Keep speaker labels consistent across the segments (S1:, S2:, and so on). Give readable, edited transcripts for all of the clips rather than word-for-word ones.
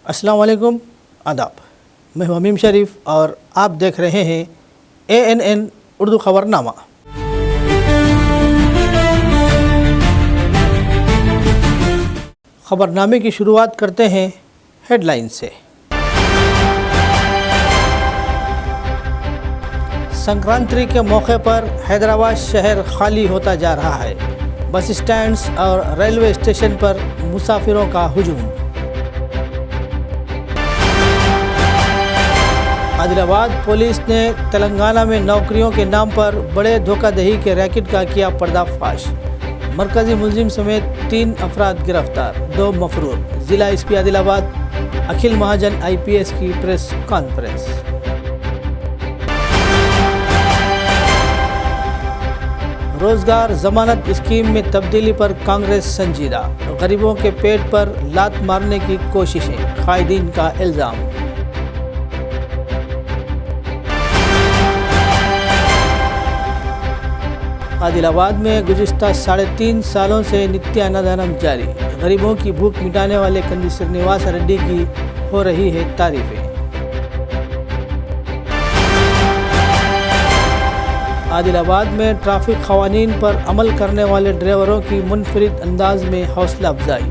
S1: السلام علیکم، آداب۔ میں ہوں امیم شریف اور آپ دیکھ رہے ہیں ANN اردو خبرنامہ۔ خبرنامے کی شروعات کرتے ہیں ہیڈ لائن سے۔ سنکرانتی کے موقع پر حیدرآباد شہر خالی ہوتا جا رہا ہے۔ بس اسٹینڈز اور ریلوے اسٹیشن پر مسافروں کا ہجوم۔ عادل آباد پولیس نے تلنگانہ میں نوکریوں کے نام پر بڑے دھوکہ دہی کے ریکٹ کا کیا پردہ فاش۔ مرکزی ملزم سمیت 3 افراد گرفتار، 2 مفرور۔ ضلع SP عادل آباد اکھل مہاجن IPS کی پریس کانفرنس۔ روزگار ضمانت اسکیم میں تبدیلی پر کانگریس سنجیدہ، غریبوں کے پیٹ پر لات مارنے کی کوششیں، قائدین کا الزام۔ عادل آباد میں گزشتہ 3.5 سالوں سے نتیانادانم جاری، غریبوں کی بھوک مٹانے والے کندی سرنیواس ریڈی کی ہو رہی ہے تعریفیں۔ عادل آباد میں ٹریفک قوانین پر عمل کرنے والے ڈرائیوروں کی منفرد انداز میں حوصلہ افزائی۔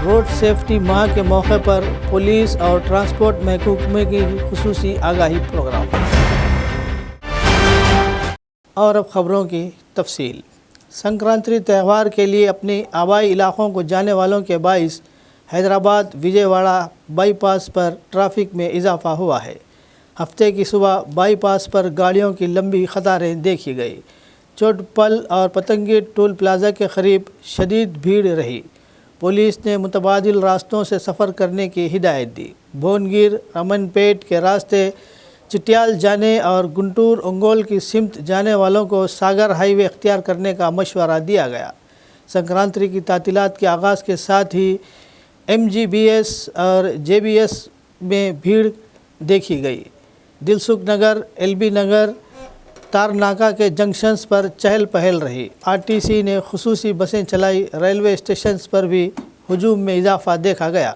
S1: روڈ سیفٹی ماہ کے موقع پر پولیس اور ٹرانسپورٹ محکمے کی خصوصی آگاہی پروگرام۔ اور اب خبروں کی تفصیل۔ سنکرانتی تہوار کے لیے اپنے آبائی علاقوں کو جانے والوں کے باعث حیدرآباد وجے واڑہ بائی پاس پر ٹریفک میں اضافہ ہوا ہے۔ ہفتے کی صبح بائی پاس پر گاڑیوں کی لمبی قطاریں دیکھی گئی۔ چوٹپل اور پتنگی ٹول پلازا کے قریب شدید بھیڑ رہی۔ پولیس نے متبادل راستوں سے سفر کرنے کی ہدایت دی۔ بھونگیر رمن پیٹ کے راستے چٹیال جانے اور گنٹور انگول کی سمت جانے والوں کو ساگر ہائی وے اختیار کرنے کا مشورہ دیا گیا۔ سنکرانتی کی تعطیلات کے آغاز کے ساتھ ہی MGBS اور JBS میں بھیڑ دیکھی گئی۔ دلسکھ نگر، LB نگر، تارناکہ کے جنکشنز پر چہل پہل رہی۔ RTC نے خصوصی بسیں چلائی۔ ریلوے اسٹیشنز پر بھی ہجوم میں اضافہ دیکھا گیا۔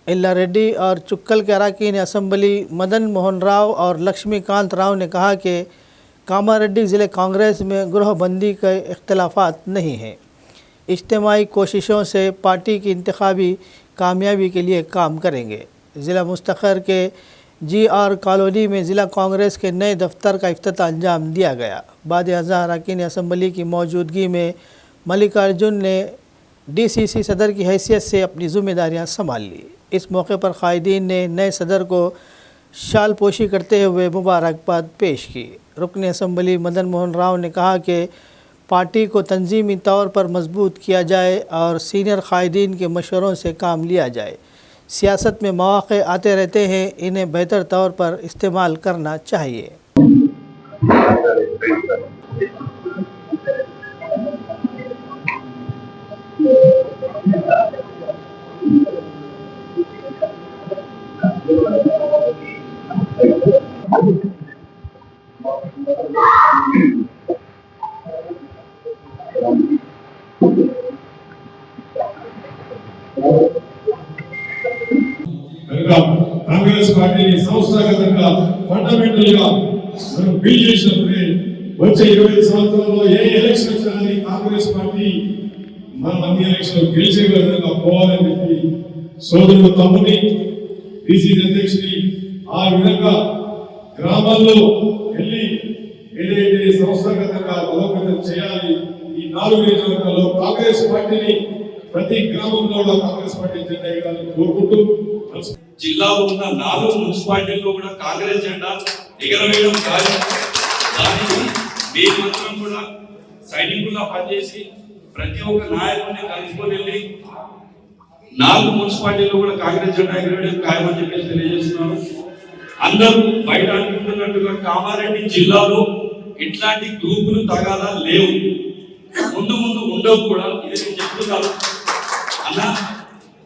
S1: ایلا ریڈی اور چکل کے اراکین اسمبلی مدن موہن راؤ اور لکشمی کانت راؤ نے کہا کہ کاماریڈی ضلع کانگریس میں گروہ بندی کے اختلافات نہیں ہیں۔ اجتماعی کوششوں سے پارٹی کی انتخابی کامیابی کے لیے کام کریں گے۔ ضلع مستقر کے GR کالونی میں ضلع کانگریس کے نئے دفتر کا افتتاح انجام دیا گیا۔ بعد ازاں اراکین اسمبلی کی موجودگی میں ملکارجن نے DCC صدر کی حیثیت سے اپنی ذمہ داریاں سنبھال لی۔ اس موقع پر قائدین نے نئے صدر کو شال پوشی کرتے ہوئے مبارکباد پیش کی۔ رکن اسمبلی مدن موہن راؤ نے کہا کہ پارٹی کو تنظیمی طور پر مضبوط کیا جائے اور سینئر قائدین کے مشوروں سے کام لیا جائے۔ سیاست میں مواقع آتے رہتے ہیں، انہیں بہتر طور پر استعمال کرنا چاہیے۔
S2: Congress పార్టీని సంస్థాగతంగా fundamental గా మనం బిల్డ్ చేసినప్పుడే వచ్చే 25 సంవత్సరాల్లో ఏ ఎలక్షన్ వచ్చినా కానీ కాంగ్రెస్ పార్టీ మన అన్ని ఎలక్షన్ గెలిచే విధంగా పోవాలని చెప్పి సోదరుడు తమ్ముని బీసీ అధ్యక్షుని ఆ విధంగా గ్రామాల్లో వెళ్ళి ఏదైతే సంస్థాగతంగా బలోపేతం చేయాలి, ఈ 4 నియోజకవర్గాల్లో కాంగ్రెస్ పార్టీని ప్రతి గ్రామంలో కూడా కాంగ్రెస్ పార్టీ జెండా ఎగరాలని కోరుకుంటూ
S3: జిల్లాలో ఉన్న 4 మున్సిపాలిటీల్లో కూడా కాంగ్రెస్ జెండా ఎగరవేయడం కాదు. దానికి మేమందరం కూడా సైనికుల్లా పనిచేసి ప్రతి ఒక్క నాయకుడిని కలుసుకొని వెళ్ళి 4 మున్సిపాలిటీల్లో కూడా కాంగ్రెస్ జెండా ఎగరవేయడం ఖాయమని చెప్పేసి తెలియజేస్తున్నాను. అందరూ బయట అనుకుంటున్నట్టుగా కామారెడ్డి జిల్లాలో ఇట్లాంటి గ్రూపులు తగాదా లేవు, ముందు ముందు ఉండవు కూడా. ఇది నేను చెప్తున్నాను అన్న.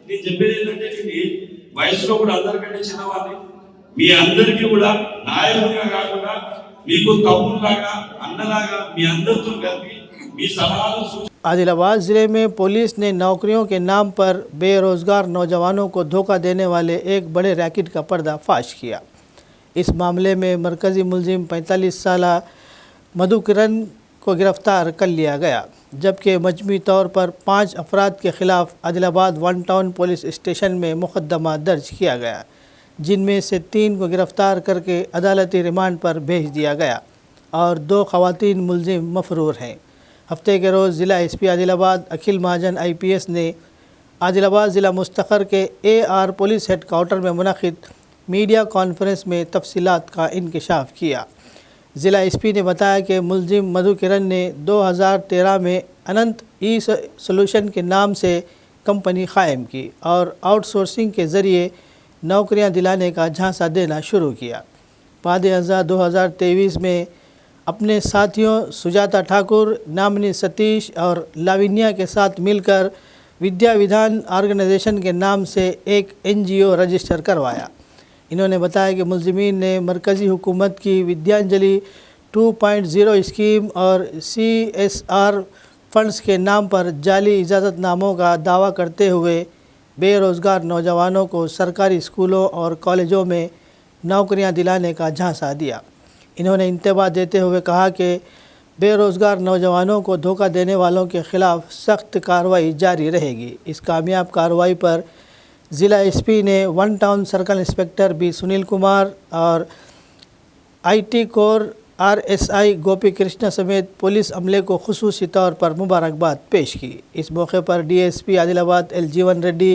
S3: నేను చెప్పేది ఏంటంటే, నేను వయసులో కూడా అందరికంటే చిన్నవాడిని. మీ అందరికీ కూడా నాయకుడిగా కాకుండా మీకు తమ్ముళ్ళలాగా అన్నలాగా మీ అందరితో కలిపి మీ సలహాలు
S1: आदिलाबाद ज़िले में पुलिस ने नौकरियों के नाम पर बेरोज़गार नौजवानों को धोखा देने वाले एक बड़े रैकेट का पर्दाफाश किया। इस मामले में मरकज़ी मुलजिम 45 साल मधु किरण को गिरफ़्तार कर लिया गया, जबकि मजमूई तौर पर 5 अफराद के ख़िलाफ़ आदिलाबाद 1 टाउन पुलिस स्टेशन में मुक़दमा दर्ज किया गया, जिनमें से 3 को गिरफ़्तार करके अदालती रिमांड पर भेज दिया गया और 2 ख़वातीन मुलजिम मफरूर हैं। हफ्ते के रोज़ ज़िला एसपी आदिलाबाद अखिल महाजन IPS ने आदिलाबाद ज़िला मुस्तक़र के AR पुलिस हेडक्वार्टर में मुनक़िद मीडिया कॉन्फ्रेंस में तफसीलात का इंकशाफ किया। ज़िला एसपी ने बताया कि मुलजिम मधु किरण ने 2013 में अनंत ई-सोल्यूशन के नाम से कंपनी क़ायम की और आउटसोर्सिंग के ज़रिए नौकरियां दिलाने का झांसा देना शुरू किया। बाद 2023 में अपने साथियों सुजाता ठाकुर, नामनी सतीश और लाविन्या के साथ मिलकर विद्या विधान ऑर्गेनाइजेशन के नाम से एक NGO रजिस्टर करवाया। इन्होंने बताया कि मुलजिमीन ने मरकज़ी हुकूमत की विद्यांजलि 2.0 स्कीम और CSR फंड्स के नाम पर जाली इजाज़तनामों का दावा करते हुए बेरोज़गार नौजवानों को सरकारी स्कूलों और कॉलेजों में नौकरियां दिलाने का झांसा दिया। इन्होंने इंतबाह देते हुए कहा कि बेरोज़गार नौजवानों को धोखा देने वालों के ख़िलाफ़ सख्त कार्रवाई जारी रहेगी। इस कामयाब कार्रवाई पर ज़िला एसपी ने 1 town circle inspector B Sunil Kumar और IT कोर RSI गोपी कृष्णा समेत पुलिस अमले को खुसूसी तौर पर मुबारकबाद पेश की। इस मौके पर DSP Adilabad LG1 Reddy,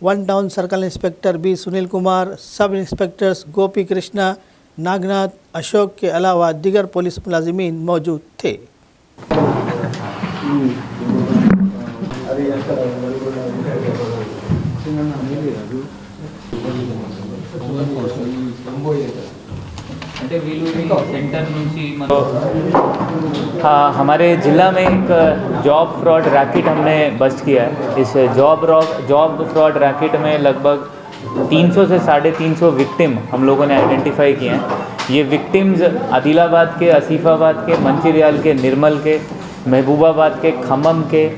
S1: 1 town circle inspector B Sunil Kumar, सब इंस्पेक्टर्स गोपी कृष्णा, नागनाथ, अशोक के अलावा दीगर पुलिस मुलाजिमीन मौजूद थे।
S4: हाँ, हमारे ज़िला में एक जॉब फ्रॉड रैकेट हमने बस्ट किया है। इस जॉब फ्रॉड रैकेट में लगभग 300 से 350 विक्टिम हम लोगों ने आइडेंटिफाई किए हैं। ये विक्टिम्स आदिलाबाद के, आसिफाबाद के, मंचिरियाल के, निर्मल के, महबूबाबाद के, खम्मम के,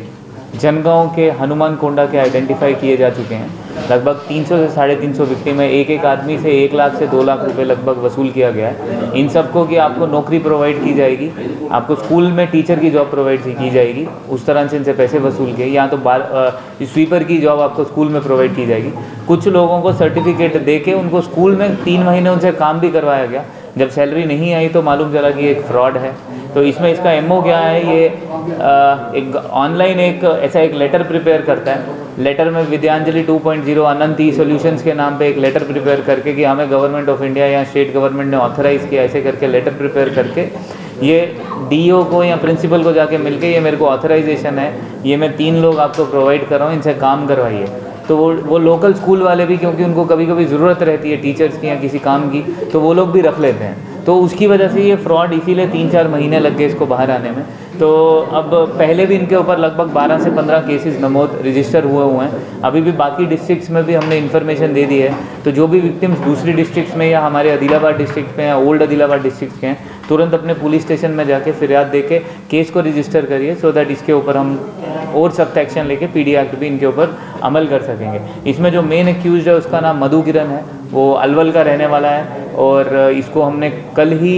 S4: जनगांव के, हनुमान कोंडा के आइडेंटिफाई किए जा चुके हैं। लगभग 300 से 350 विक्टिम है। एक आदमी से 1 लाख से 2 लाख रुपए लगभग वसूल किया गया है। इन सबको कि आपको नौकरी प्रोवाइड की जाएगी, आपको स्कूल में टीचर की जॉब प्रोवाइड की जाएगी, उस तरह से इनसे पैसे वसूल किए। या तो स्वीपर की जॉब आपको स्कूल में प्रोवाइड की जाएगी। कुछ लोगों को सर्टिफिकेट दे के उनको स्कूल में 3 महीने उनसे काम भी करवाया गया। जब सैलरी नहीं आई तो मालूम चला कि एक फ्रॉड है। तो इसमें इसका MO क्या है, ये एक ऑनलाइन ऐसा एक लेटर प्रिपेयर करता है। लेटर में विद्यांजलि 2.0 अनंत ई-सोल्यूशंस के नाम पे एक लेटर प्रिपेयर करके कि हमें गवर्नमेंट ऑफ इंडिया या स्टेट गवर्नमेंट ने ऑथराइज़ किया, ऐसे करके लेटर प्रिपेयर करके ये डीओ को या प्रिंसिपल को जाके मिलके ये मेरे को ऑथराइजेशन है, ये मैं 3 लोग आपको प्रोवाइड कर रहा हूँ, इनसे काम करवाइए। तो वो लोकल स्कूल वाले भी, क्योंकि उनको कभी कभी ज़रूरत रहती है टीचर्स की या किसी काम की, तो वो लोग भी रख लेते हैं। तो उसकी वजह से ये फ्रॉड, इसीलिए 3-4 महीने लग गए इसको बाहर आने में। तो अब पहले भी इनके ऊपर लगभग 12 से 15 केसेस नमूद रजिस्टर हुए हैं। अभी भी बाकी डिस्ट्रिक्ट्स में भी हमने इन्फॉर्मेशन दे दी है। तो जो भी विक्टिम्स दूसरी डिस्ट्रिक्ट्स में या हमारे आदिलाबाद डिस्ट्रिक्ट में या ओल्ड आदिलाबाद डिस्ट्रिक्ट के हैं, तुरंत अपने पुलिस स्टेशन में जाके फरियाद दे के केस को रजिस्टर करिए, सो दैट इसके ऊपर हम और सख्त एक्शन लेके PD एक्ट भी इनके ऊपर अमल कर सकेंगे। इसमें जो मेन एक्यूज है उसका नाम मधु किरण है, वो अलवल का रहने वाला है और इसको हमने कल ही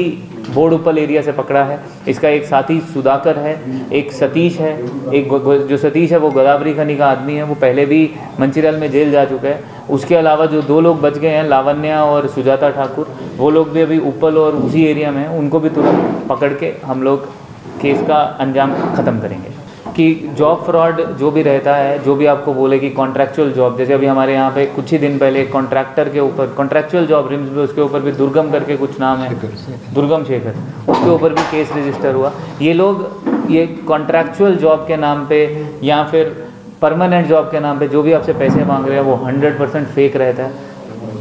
S4: बोर्डउप्पल एरिया से पकड़ा है। इसका एक साथी सुधाकर है, एक सतीश है, एक जो सतीश है वो गोदावरी खनी का आदमी है, वो पहले भी मंचिरियल में जेल जा चुका है। उसके अलावा जो 2 लोग बच गए हैं, लावण्या और सुजाता ठाकुर, वो लोग भी अभी उप्पल और उसी एरिया में हैं, उनको भी तुरंत पकड़ के हम लोग केस का अंजाम ख़त्म करेंगे। कि जॉब फ्रॉड जो भी रहता है, जो भी आपको बोले कि कॉन्ट्रैक्चुअल जॉब, जैसे अभी हमारे यहाँ पे कुछ ही दिन पहले कॉन्ट्रैक्टर के ऊपर कॉन्ट्रैक्चुअल जॉब रिम्स में, उसके ऊपर भी दुर्गम करके कुछ नाम है, दुर्गम शेखर, उसके ऊपर भी केस रजिस्टर हुआ। ये लोग ये कॉन्ट्रैक्चुअल जॉब के नाम पे या फिर परमानेंट जॉब के नाम पे जो भी आपसे पैसे मांग रहे हैं वो 100% फेक रहता है।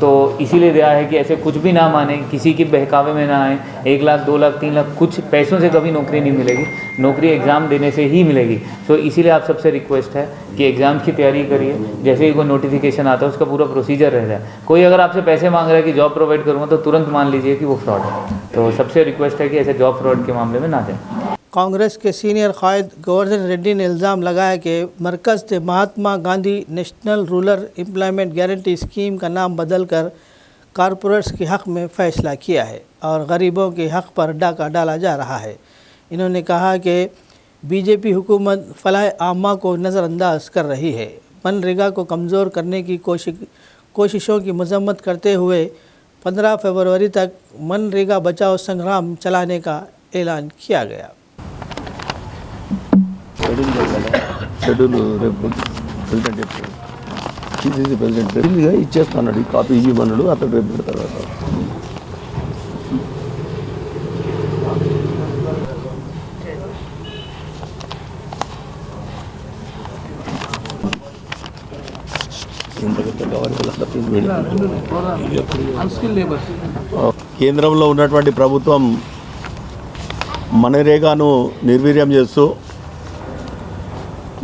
S4: तो इसीलिए दिया है कि ऐसे कुछ भी ना माने, किसी के बहकावे में ना आए। 1 लाख 2 लाख 3 लाख कुछ पैसों से कभी नौकरी नहीं मिलेगी, नौकरी एग्ज़ाम देने से ही मिलेगी। सो इसीलिए आप सबसे रिक्वेस्ट है कि एग्ज़ाम्स की तैयारी करिए। जैसे ही कोई नोटिफिकेशन आता है उसका पूरा प्रोसीजर रहता है। कोई अगर आपसे पैसे मांग रहा है कि जॉब प्रोवाइड करूँगा, तो तुरंत मान लीजिए कि वो फ्रॉड है। तो सबसे रिक्वेस्ट है कि ऐसे जॉब फ्रॉड के मामले में ना जाए।
S1: कांग्रेस के सीनियर कायद गोवर्धन रेड्डी ने इल्ज़ाम लगाया कि मरकज़ ने Mahatma Gandhi national rural employment guarantee scheme का नाम बदलकर कॉरपोरेट्स के हक़ में फ़ैसला किया है और गरीबों के हक़ पर डाका डाला जा रहा है। इन्होंने कहा कि बीजेपी हुकूमत फलाह आमा को नज़रअंदाज कर रही है। मनरेगा को कमज़ोर करने की कोशिशों की मजम्मत करते हुए 15 फरवरी तक मनरेगा बचाओ संग्राम चलाने का ऐलान किया गया।
S5: షెడ్యూల్ రేపు ప్రెసిడెంట్ చెప్పారు, PCC ప్రెసిడెంట్ ఢిల్లీగా ఇచ్చేస్తున్నాడు, ఈ కాపీ ఇవ్వమన్నాడు, అతను రేపు పెడతారు. కేంద్రంలో ఉన్నటువంటి ప్రభుత్వం మనరేగాను నిర్వీర్యం చేస్తూ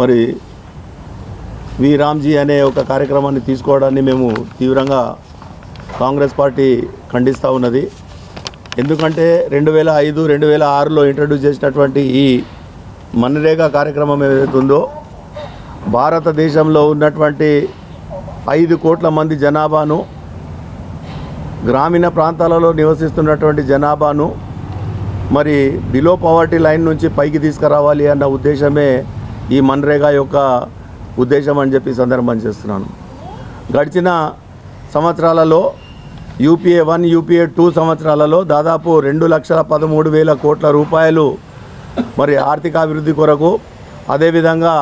S5: మరి వి రామ్జీ అనే ఒక కార్యక్రమాన్ని తీసుకోవడాన్ని మేము తీవ్రంగా కాంగ్రెస్ పార్టీ ఖండిస్తూ ఉన్నది. ఎందుకంటే 2005, 2006లో ఇంట్రడ్యూస్ చేసినటువంటి ఈ మనరేగా కార్యక్రమం ఏదైతే ఉందో భారతదేశంలో ఉన్నటువంటి 5 కోట్ల మంది జనాభాను, గ్రామీణ ప్రాంతాలలో నివసిస్తున్నటువంటి జనాభాను మరి బిలో పవర్టీ లైన్ నుంచి పైకి తీసుకురావాలి అన్న ఉద్దేశమే ఈ మనరేగా యొక్క ఉద్దేశం అని చెప్పి సందర్భం చేస్తున్నాను. గడిచిన సంవత్సరాలలో UPA 1, UPA 2 సంవత్సరాలలో దాదాపు 2,13,000 కోట్ల రూపాయలు మరి ఆర్థికాభివృద్ధి కొరకు, అదేవిధంగా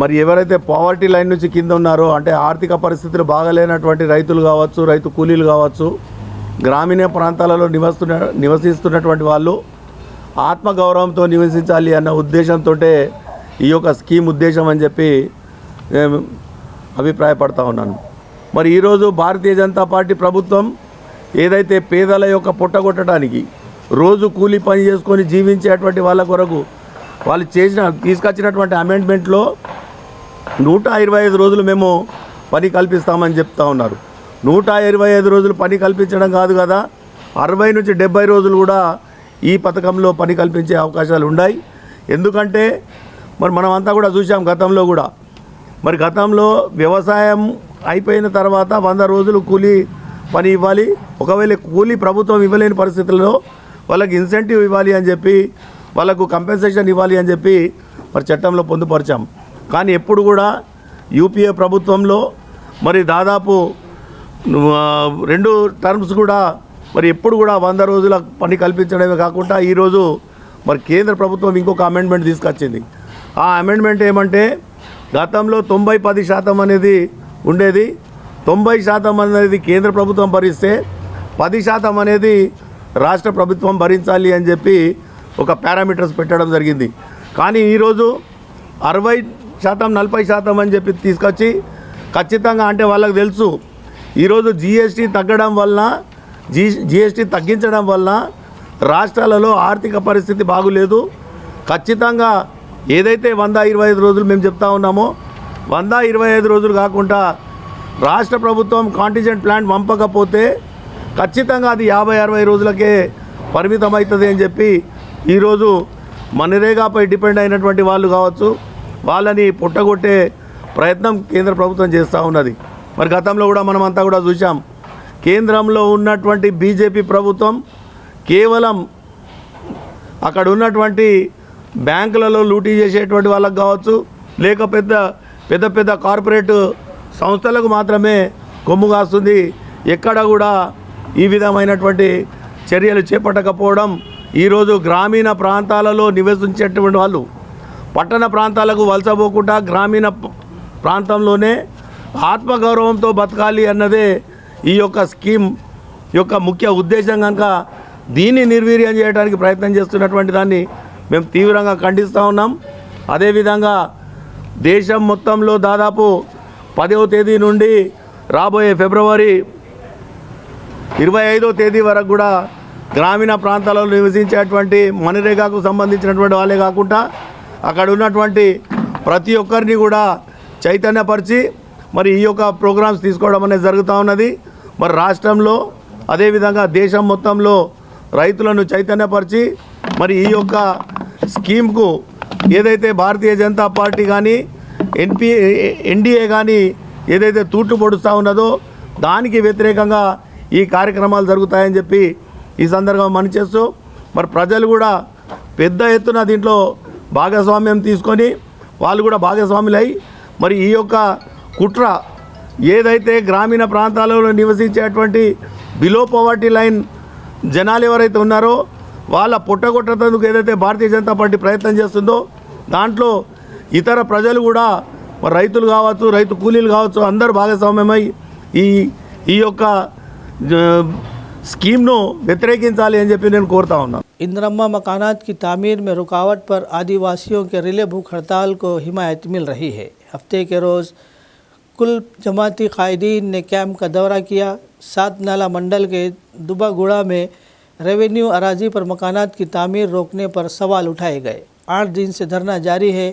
S5: మరి ఎవరైతే పవర్టీ లైన్ నుంచి కింద ఉన్నారో, అంటే ఆర్థిక పరిస్థితులు బాగలేనటువంటి రైతులు కావచ్చు, రైతు కూలీలు కావచ్చు, గ్రామీణ ప్రాంతాలలో నివసిస్తున్నటువంటి వాళ్ళు ఆత్మగౌరవంతో నివసించాలి అన్న ఉద్దేశంతో ఈ యొక్క స్కీమ్ ఉద్దేశం అని చెప్పి నేను అభిప్రాయపడతా ఉన్నాను. మరి ఈరోజు భారతీయ జనతా పార్టీ ప్రభుత్వం ఏదైతే పేదల యొక్క పొట్టగొట్టడానికి, రోజు కూలీ పని చేసుకొని జీవించేటువంటి వాళ్ళ కొరకు వాళ్ళు తీసుకొచ్చినటువంటి అమెండ్మెంట్లో 125 రోజులు మేము పని కల్పిస్తామని చెప్తా ఉన్నారు. 125 రోజులు పని కల్పించడం కాదు కదా, 60 నుంచి 70 రోజులు కూడా ఈ పథకంలో పని కల్పించే అవకాశాలు ఉన్నాయి. ఎందుకంటే మరి మనం అంతా కూడా చూసాం గతంలో కూడా, మరి గతంలో వ్యవసాయం అయిపోయిన తర్వాత 100 రోజులు కూలీ పని ఇవ్వాలి. ఒకవేళ కూలీ ప్రభుత్వం ఇవ్వలేని పరిస్థితుల్లో వాళ్ళకి ఇన్సెంటివ్ ఇవ్వాలి అని చెప్పి, వాళ్ళకు కంపెన్సేషన్ ఇవ్వాలి అని చెప్పి మరి చట్టంలో పొందుపరిచాం. కానీ ఎప్పుడు కూడా UPA ప్రభుత్వంలో మరి దాదాపు 2 టర్మ్స్ కూడా మరి ఎప్పుడు కూడా 100 రోజుల పని కల్పించడమే కాకుండా ఈరోజు మరి కేంద్ర ప్రభుత్వం ఇంకొక అమెండ్మెంట్ తీసుకొచ్చింది. ఆ అమెండ్మెంట్ ఏమంటే, గతంలో 90-10% అనేది ఉండేది, 90% అనేది కేంద్ర ప్రభుత్వం భరిస్తే 10% అనేది రాష్ట్ర ప్రభుత్వం భరించాలి అని చెప్పి ఒక పారామీటర్స్ పెట్టడం జరిగింది. కానీ ఈరోజు 60% 40% అని చెప్పి తీసుకొచ్చి ఖచ్చితంగా అంటే వాళ్ళకి తెలుసు ఈరోజు జీఎస్టీ తగ్గడం వలన జీఎస్టీ తగ్గించడం వలన రాష్ట్రాలలో ఆర్థిక పరిస్థితి బాగులేదు. ఖచ్చితంగా ఏదైతే 125 రోజులు మేము చెప్తా ఉన్నామో 125 రోజులు కాకుండా రాష్ట్ర ప్రభుత్వం కాంటింజెంట్ ప్లాన్ పంపకపోతే ఖచ్చితంగా అది 50-60 రోజులకే పరిమితం అవుతుంది అని చెప్పి ఈరోజు మనరేగాపై డిపెండ్ అయినటువంటి వాళ్ళు కావచ్చు వాళ్ళని పుట్టగొట్టే ప్రయత్నం కేంద్ర ప్రభుత్వం చేస్తూ ఉన్నది. మరి గతంలో కూడా మనమంతా కూడా చూసాం. కేంద్రంలో ఉన్నటువంటి బీజేపీ ప్రభుత్వం కేవలం అక్కడ ఉన్నటువంటి బ్యాంకులలో లూటీ చేసేటువంటి వాళ్ళకు కావచ్చు లేక పెద్ద పెద్ద కార్పొరేట్ సంస్థలకు మాత్రమే కొమ్ము కాస్తుంది. ఎక్కడ కూడా ఈ విధమైనటువంటి చర్యలు చేపట్టకపోవడం ఈరోజు గ్రామీణ ప్రాంతాలలో నివసించేటువంటి వాళ్ళు పట్టణ ప్రాంతాలకు వలసపోకుండా గ్రామీణ ప్రాంతంలోనే ఆత్మగౌరవంతో బతకాలి అన్నదే ఈ యొక్క స్కీమ్ యొక్క ముఖ్య ఉద్దేశం. కనుక దీన్ని నిర్వీర్యం చేయడానికి ప్రయత్నం చేస్తున్నటువంటి దాన్ని మేము తీవ్రంగా ఖండిస్తూ ఉన్నాం. అదేవిధంగా దేశం మొత్తంలో దాదాపు 10వ తేదీ నుండి రాబోయే ఫిబ్రవరి 25వ తేదీ వరకు కూడా గ్రామీణ ప్రాంతాలలో నివసించేటువంటి మనరేగాకు సంబంధించినటువంటి వాళ్ళే కాకుండా అక్కడ ఉన్నటువంటి ప్రతి ఒక్కరిని కూడా చైతన్యపరిచి మరి ఈ యొక్క ప్రోగ్రామ్స్ తీసుకోవడం అనేది జరుగుతూ ఉన్నది. మరి రాష్ట్రంలో అదేవిధంగా దేశం మొత్తంలో రైతులను చైతన్యపరిచి మరి ఈ యొక్క స్కీమ్కు ఏదైతే భారతీయ జనతా పార్టీ కానీ ఎన్డీఏ కానీ ఏదైతే తూట్లు పొడుస్తూ ఉన్నదో దానికి వ్యతిరేకంగా ఈ కార్యక్రమాలు జరుగుతాయని చెప్పి ఈ సందర్భంగా మనం చేస్తూ మరి ప్రజలు కూడా పెద్ద ఎత్తున దీంట్లో భాగస్వామ్యం తీసుకొని వాళ్ళు కూడా భాగస్వాములై మరి ఈ యొక్క కుట్ర ఏదైతే గ్రామీణ ప్రాంతాలలో నివసించేటువంటి బిలో పవర్టీ లైన్ జనాలు ఎవరైతే ఉన్నారో వాళ్ళ పుట్టగొట్టేందుకు ఏదైతే భారతీయ జనతా పార్టీ ప్రయత్నం చేస్తుందో దాంట్లో ఇతర ప్రజలు కూడా మరి రైతులు కావచ్చు రైతు కూలీలు కావచ్చు అందరూ భాగస్వామ్యమై ఈ యొక్క స్కీమ్ను వ్యతిరేకించాలి అని చెప్పి నేను కోరుతా ఉన్నాను.
S1: इंदिरम्मा मकानात की तामीर में रुकावट पर आदिवासियों के रिले भूख हड़ताल को हिमायत मिल रही है. हफ्ते के रोज़ कुल जमाती कायदीन ने कैंप का दौरा किया. 7 नाला मंडल के दुबागुड़ा में रेवेन्यू अराजी पर मकानात की तामीर रोकने पर सवाल उठाए गए. 8 दिन से धरना जारी है.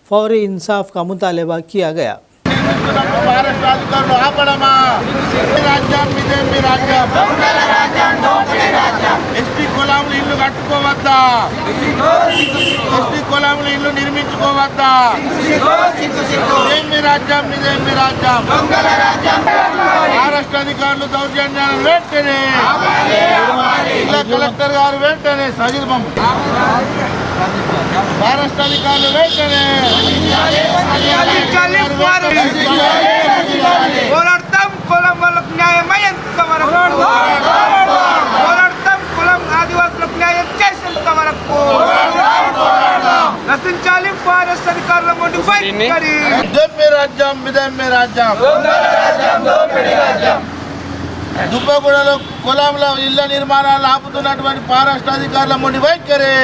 S1: फौरी इंसाफ का मुतालबा किया गया.
S6: ఎస్టీ కులాములు ఇల్లు కట్టుకోవద్దా, ఎస్టీ కులాములు ఇల్లు నిర్మించుకోవద్దా, ఇదేమి రాజ్యం, ఇదేమి రాజ్యం. మహారాష్ట్ర అధికారులు దౌర్జన్యాలను వెంటనే జిల్లా కలెక్టర్ గారు వెంటనే సజిల్ పంపు మహారాష్ట్ర అధికారులు వెంటనే పోరాడతాం. కులం వాళ్ళకు న్యాయమయ్యేంత వరకు పోరాడతాం. కులం ఆదివాసులకు న్యాయం చేసేంత వరకు నశించాలి ఫారెస్ట్ అధికారుల ముందు వైఖరి. ఇదేమి రాజ్యం, ఇదేమి రాజ్యం. దుబ్బగూడలో కులంలో ఇళ్ల నిర్మాణాలు ఆపుతున్నటువంటి ఫారెస్ట్ అధికారుల ముందు వైఖరి.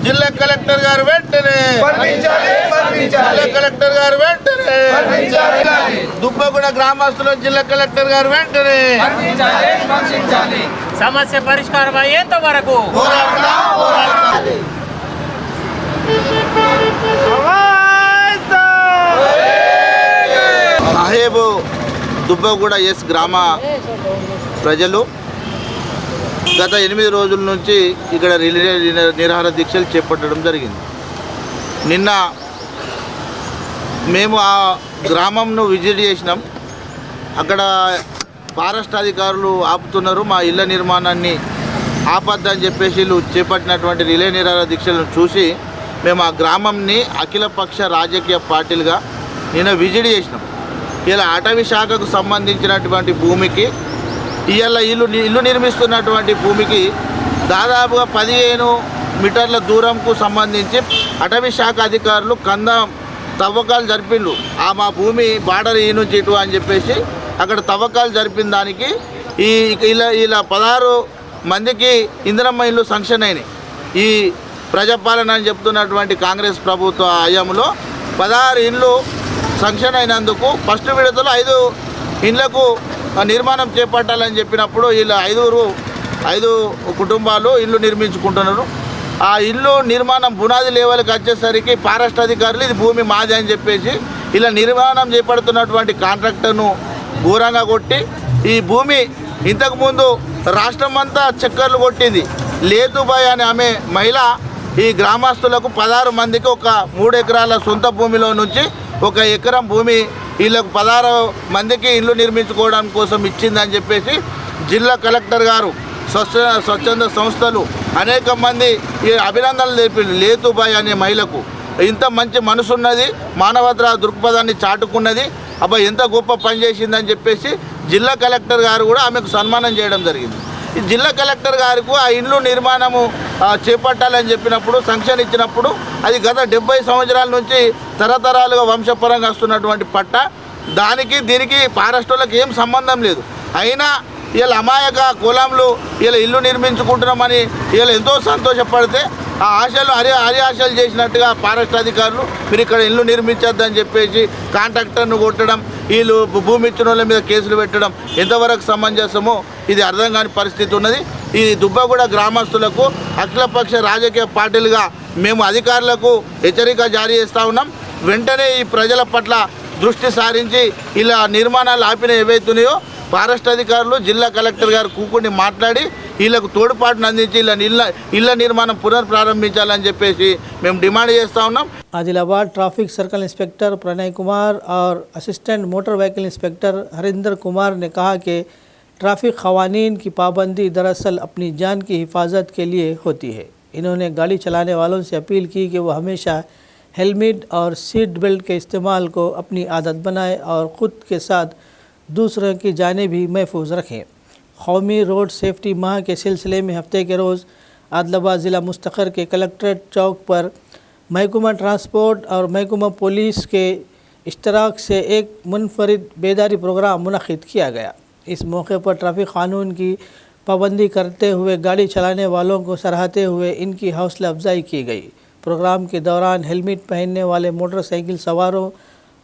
S6: జిల్లా కలెక్టర్ గారు వెంటనే, జిల్లా కలెక్టర్ గారు వెంటనే, దుబ్బగూడ గ్రామస్తులు జిల్లా కలెక్టర్ గారు వెంటనే
S7: సమస్య పరిష్కారం అయ్యేంత వరకు
S6: సాహేబు దుబ్బగూడ ఎస్ గ్రామ ప్రజలు గత 8 రోజుల నుంచి ఇక్కడ నిరాహార దీక్షలు చేపట్టడం జరిగింది. నిన్న మేము ఆ గ్రామంను విజిట్ చేసినాం. అక్కడ ఫారెస్ట్ అధికారులు ఆపుతున్నారు, మా ఇళ్ల నిర్మాణాన్ని ఆపద్దని చెప్పేసి వీళ్ళు చేపట్టినటువంటి రిలే నిరాహార దీక్షలను చూసి మేము ఆ గ్రామంని అఖిలపక్ష రాజకీయ పార్టీలుగా నిన్న విజిట్ చేసినాం. ఇలా అటవీ శాఖకు సంబంధించినటువంటి భూమికి ఇవాళ ఇల్లు నిర్మిస్తున్నటువంటి భూమికి దాదాపుగా 15 మీటర్ల దూరంకు సంబంధించి అటవీ శాఖ అధికారులు తవ్వకాలు జరిపిండ్రు. మా భూమి బార్డర్ ఈ నుంచి ఇటు అని చెప్పేసి అక్కడ తవ్వకాలు జరిపిన దానికి ఇలా 16 మందికి ఇందిరమ్మ ఇల్లు శాంక్షన్ అయినాయి. ఈ ప్రజాపాలన అని చెప్తున్నటువంటి కాంగ్రెస్ ప్రభుత్వ హయాంలో 16 ఇండ్లు శాంక్షన్ అయినందుకు ఫస్ట్ విడతలో 5 ఇండ్లకు నిర్మాణం చేపట్టాలని చెప్పినప్పుడు వీళ్ళు 5 కుటుంబాలు ఇల్లు నిర్మించుకుంటున్నారు. ఆ ఇల్లు నిర్మాణం బునాది లెవెల్కి వచ్చేసరికి ఫారెస్ట్ అధికారులు ఇది భూమి మాది అని చెప్పేసి ఇలా నిర్మాణం చేపడుతున్నటువంటి కాంట్రాక్టర్ను ఘోరంగా కొట్టి ఈ భూమి ఇంతకుముందు రాష్ట్రం అంతా చక్కర్లు కొట్టింది. లేతుబాయ్ అనే ఆమె మహిళ ఈ గ్రామస్తులకు 16 మందికి ఒక 3 ఎకరాల సొంత భూమిలో నుంచి 1 ఎకరం భూమి వీళ్ళకు 16 మందికి ఇల్లు నిర్మించుకోవడం కోసం ఇచ్చిందని చెప్పేసి జిల్లా కలెక్టర్ గారు స్వచ్ఛంద సంస్థలు అనేక మంది ఈ అభినందనలు తెలిపారు. లేతుబాయ్ అనే మహిళకు ఇంత మంచి మనసున్నది, మానవతా దృక్పథాన్ని చాటుకున్నది, అబ్బా ఎంత గొప్ప పని చేసిందని చెప్పేసి జిల్లా కలెక్టర్ గారు కూడా ఆమెకు సన్మానం చేయడం జరిగింది. ఈ జిల్లా కలెక్టర్ గారికి ఆ ఇండ్లు నిర్మాణము చేపట్టాలని చెప్పినప్పుడు శాంక్షన్ ఇచ్చినప్పుడు అది గత 70 సంవత్సరాల నుంచి తరతరాలుగా వంశపరంగా వస్తున్నటువంటి పట్ట, దానికి దీనికి ఫారెస్ట్ వాళ్ళకి ఏం సంబంధం లేదు. అయినా వీళ్ళ అమాయక కులంలో వీళ్ళ ఇల్లు నిర్మించుకుంటున్నామని వీళ్ళు ఎంతో సంతోషపడితే ఆ ఆశలు హరి ఆశలు చేసినట్టుగా ఫారెస్ట్ అధికారులు మీరు ఇక్కడ ఇల్లు నిర్మించొద్దని చెప్పేసి కాంట్రాక్టర్ను కొట్టడం, వీళ్ళు భూమి ఇచ్చిన వాళ్ళ మీద కేసులు పెట్టడం ఎంతవరకు సమంజసమో ఇది అర్థం కాని పరిస్థితి ఉన్నది. ఈ దుబ్బగూడ గ్రామస్తులకు అఖిలపక్ష రాజకీయ పార్టీలుగా మేము అధికారులకు హెచ్చరిక జారీ చేస్తూ ఉన్నాం. వెంటనే ఈ ప్రజల పట్ల దృష్టి సారించి ఇలా నిర్మాణాలు ఆపిన ఏవైతున్నాయో ఫారెస్ట్ అధికారులు జిల్లా కలెక్టర్ గారు కూకుని మాట్లాడి వీళ్ళకు తోడ్పాటును అందించి ఇళ్ళ నిర్మాణం పునఃప్రారంభించాలని చెప్పేసి మేము డిమాండ్ చేస్తూ ఉన్నాం.
S1: Adilabad traffic circle inspector Pranay Kumar और assistant motor vehicle inspector Harinder Kumar ने कहा कि ट्रैफिक क़वानीन की पाबंदी दरअसल अपनी जान की हिफाजत के लिए होती है. इन्होंने गाड़ी चलाने वालों से अपील की कि वो हमेशा हेलमेट और सीट बेल्ट के इस्तेमाल को अपनी आदत बनाएं और ख़ुद के साथ दूसरों की जानें भी महफूज रखें. कौमी रोड सेफ्टी माह के सिलसिले में हफ्ते के रोज़ आदिलाबाद ज़िला मुस्तखर के कलेक्ट्रेट चौक पर महकमा ट्रांसपोर्ट और महकमा पुलिस के इश्तराक से एक मुनफरिद बेदारी प्रोग्राम मुनक़िद किया गया. इस मौके पर ट्रैफिक क़ानून की पाबंदी करते हुए गाड़ी चलाने वालों को सराहते हुए इनकी हौसला अफजाई की गई. प्रोग्राम के दौरान हेलमेट पहनने वाले मोटरसाइकिल सवारों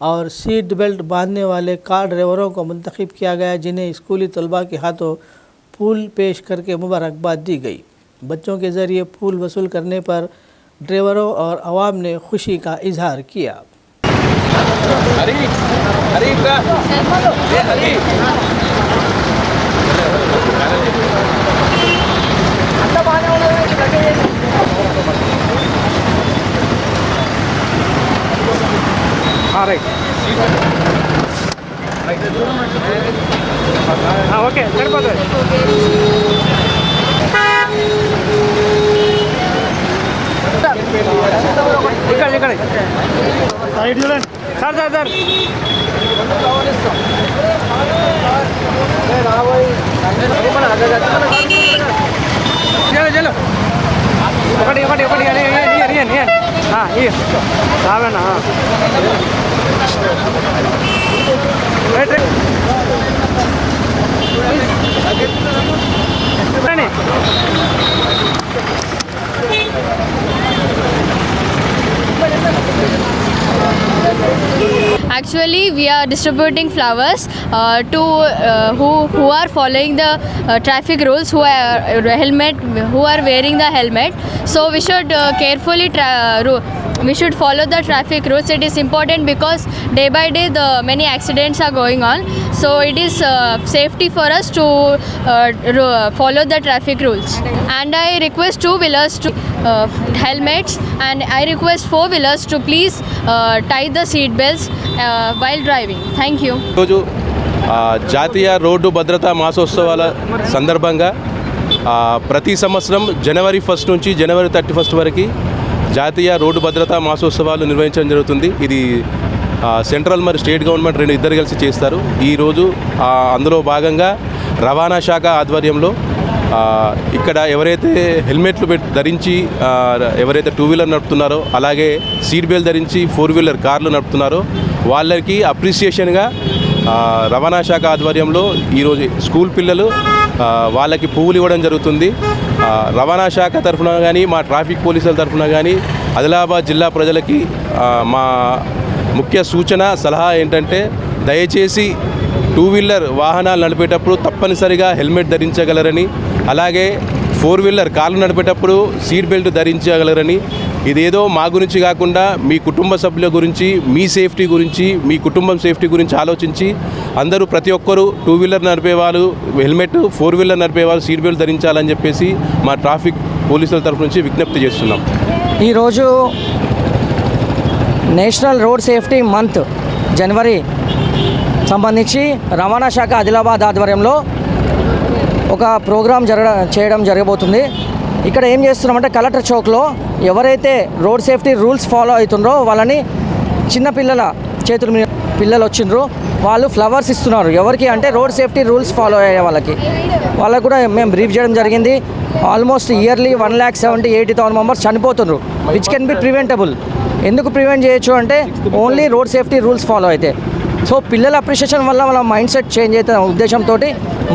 S1: और सीट बेल्ट बांधने वाले कार ड्राइवरों को मुंतखब किया गया, जिन्हें स्कूली तलबा के हाथों फूल पेश करके मुबारकबाद दी गई. बच्चों के ज़रिए फूल वसूल करने पर ड्राइवरों और आवाम ने खुशी का इजहार किया.
S7: ఓకే సరిపోతుంది. ఇక్కడ సైడ్ చూడండి సార్ చలో ఒకటి రావేనా
S8: Actually, we are distributing flowers to who are following the traffic rules, who are wearing the helmet. So we should carefully we should follow the traffic rules. It is important because day by day the many accidents are going on. So it is safety for us to follow the traffic rules. And I request two-wheelers to helmets, and I request four-wheelers to please tie the seat belts while driving. Thank you.
S9: రోజు జాతీయ road భద్రతా మాసోత్సవాల సందర్భంగా ప్రతి సంవత్సరం జనవరి 1 నుంచి జనవరి 31 వరకు జాతీయ road భద్రతా మాసోత్సవాలు నిర్వహించడం జరుగుతుంది. ఇది సెంట్రల్ మరి స్టేట్ గవర్నమెంట్ ఇద్దరు కలిసి చేస్తారు. ఈరోజు అందులో భాగంగా రవాణా శాఖ ఆధ్వర్యంలో ఇక్కడ ఎవరైతే హెల్మెట్లు ధరించి ఎవరైతే 2-వీలర్ నడుపుతున్నారో, అలాగే సీట్ బెల్ట్ ధరించి 4-వీలర్ కార్లు నడుపుతున్నారో వాళ్ళకి అప్రిసియేషన్గా రవాణా శాఖ ఆధ్వర్యంలో ఈరోజు స్కూల్ పిల్లలు వాళ్ళకి పువ్వులు ఇవ్వడం జరుగుతుంది. రవాణా శాఖ తరఫున కానీ మా ట్రాఫిక్ పోలీసుల తరఫున కానీ ఆదిలాబాద్ జిల్లా ప్రజలకి మా ముఖ్య సూచన సలహా ఏంటంటే దయచేసి 2 వీలర్ వాహనాలు నడిపేటప్పుడు తప్పనిసరిగా హెల్మెట్ ధరించగలరని, అలాగే 4 వీలర్ కార్లు నడిపేటప్పుడు సీట్ బెల్ట్ ధరించగలరని. ఇదేదో మా గురించి కాకుండా మీ కుటుంబ సభ్యుల గురించి, మీ సేఫ్టీ గురించి, మీ కుటుంబం సేఫ్టీ గురించి ఆలోచించి అందరూ ప్రతి ఒక్కరూ 2 వీలర్ నడిపేవాళ్ళు హెల్మెట్, 4 వీలర్ నడిపేవాళ్ళు సీట్ బెల్ట్ ధరించాలని చెప్పేసి మా ట్రాఫిక్ పోలీసుల తరఫు నుంచి విజ్ఞప్తి చేస్తున్నాం.
S10: ఈరోజు నేషనల్ రోడ్ సేఫ్టీ మంత్ జనవరి సంబంధించి రవాణా శాఖ ఆదిలాబాద్ ఆధ్వర్యంలో ఒక ప్రోగ్రాం చేయడం జరగబోతుంది. ఇక్కడ ఏం చేస్తున్నామంటే కలెక్టర్ చౌక్లో ఎవరైతే రోడ్ సేఫ్టీ రూల్స్ ఫాలో అవుతుండ్రో వాళ్ళని చిన్నపిల్లల చేతుల మీద పిల్లలు వచ్చిండ్రు, వాళ్ళు ఫ్లవర్స్ ఇస్తున్నారు. ఎవరికి అంటే రోడ్ సేఫ్టీ రూల్స్ ఫాలో అయ్యే వాళ్ళకు కూడా మేము బ్రీఫ్ చేయడం జరిగింది. ఆల్మోస్ట్ ఇయర్లీ 1,70,80,000 మెంబర్స్ చనిపోతున్నారు, విచ్ కెన్ బి ప్రివెంటబుల్. ఎందుకు ప్రివెంట్ చేయొచ్చు అంటే only road safety rules follow అయితే. సో పిల్లల అప్రిషియేషన్ వల్ల వాళ్ళ మైండ్ సెట్ చేంజ్ అవుతున్న ఉద్దేశంతో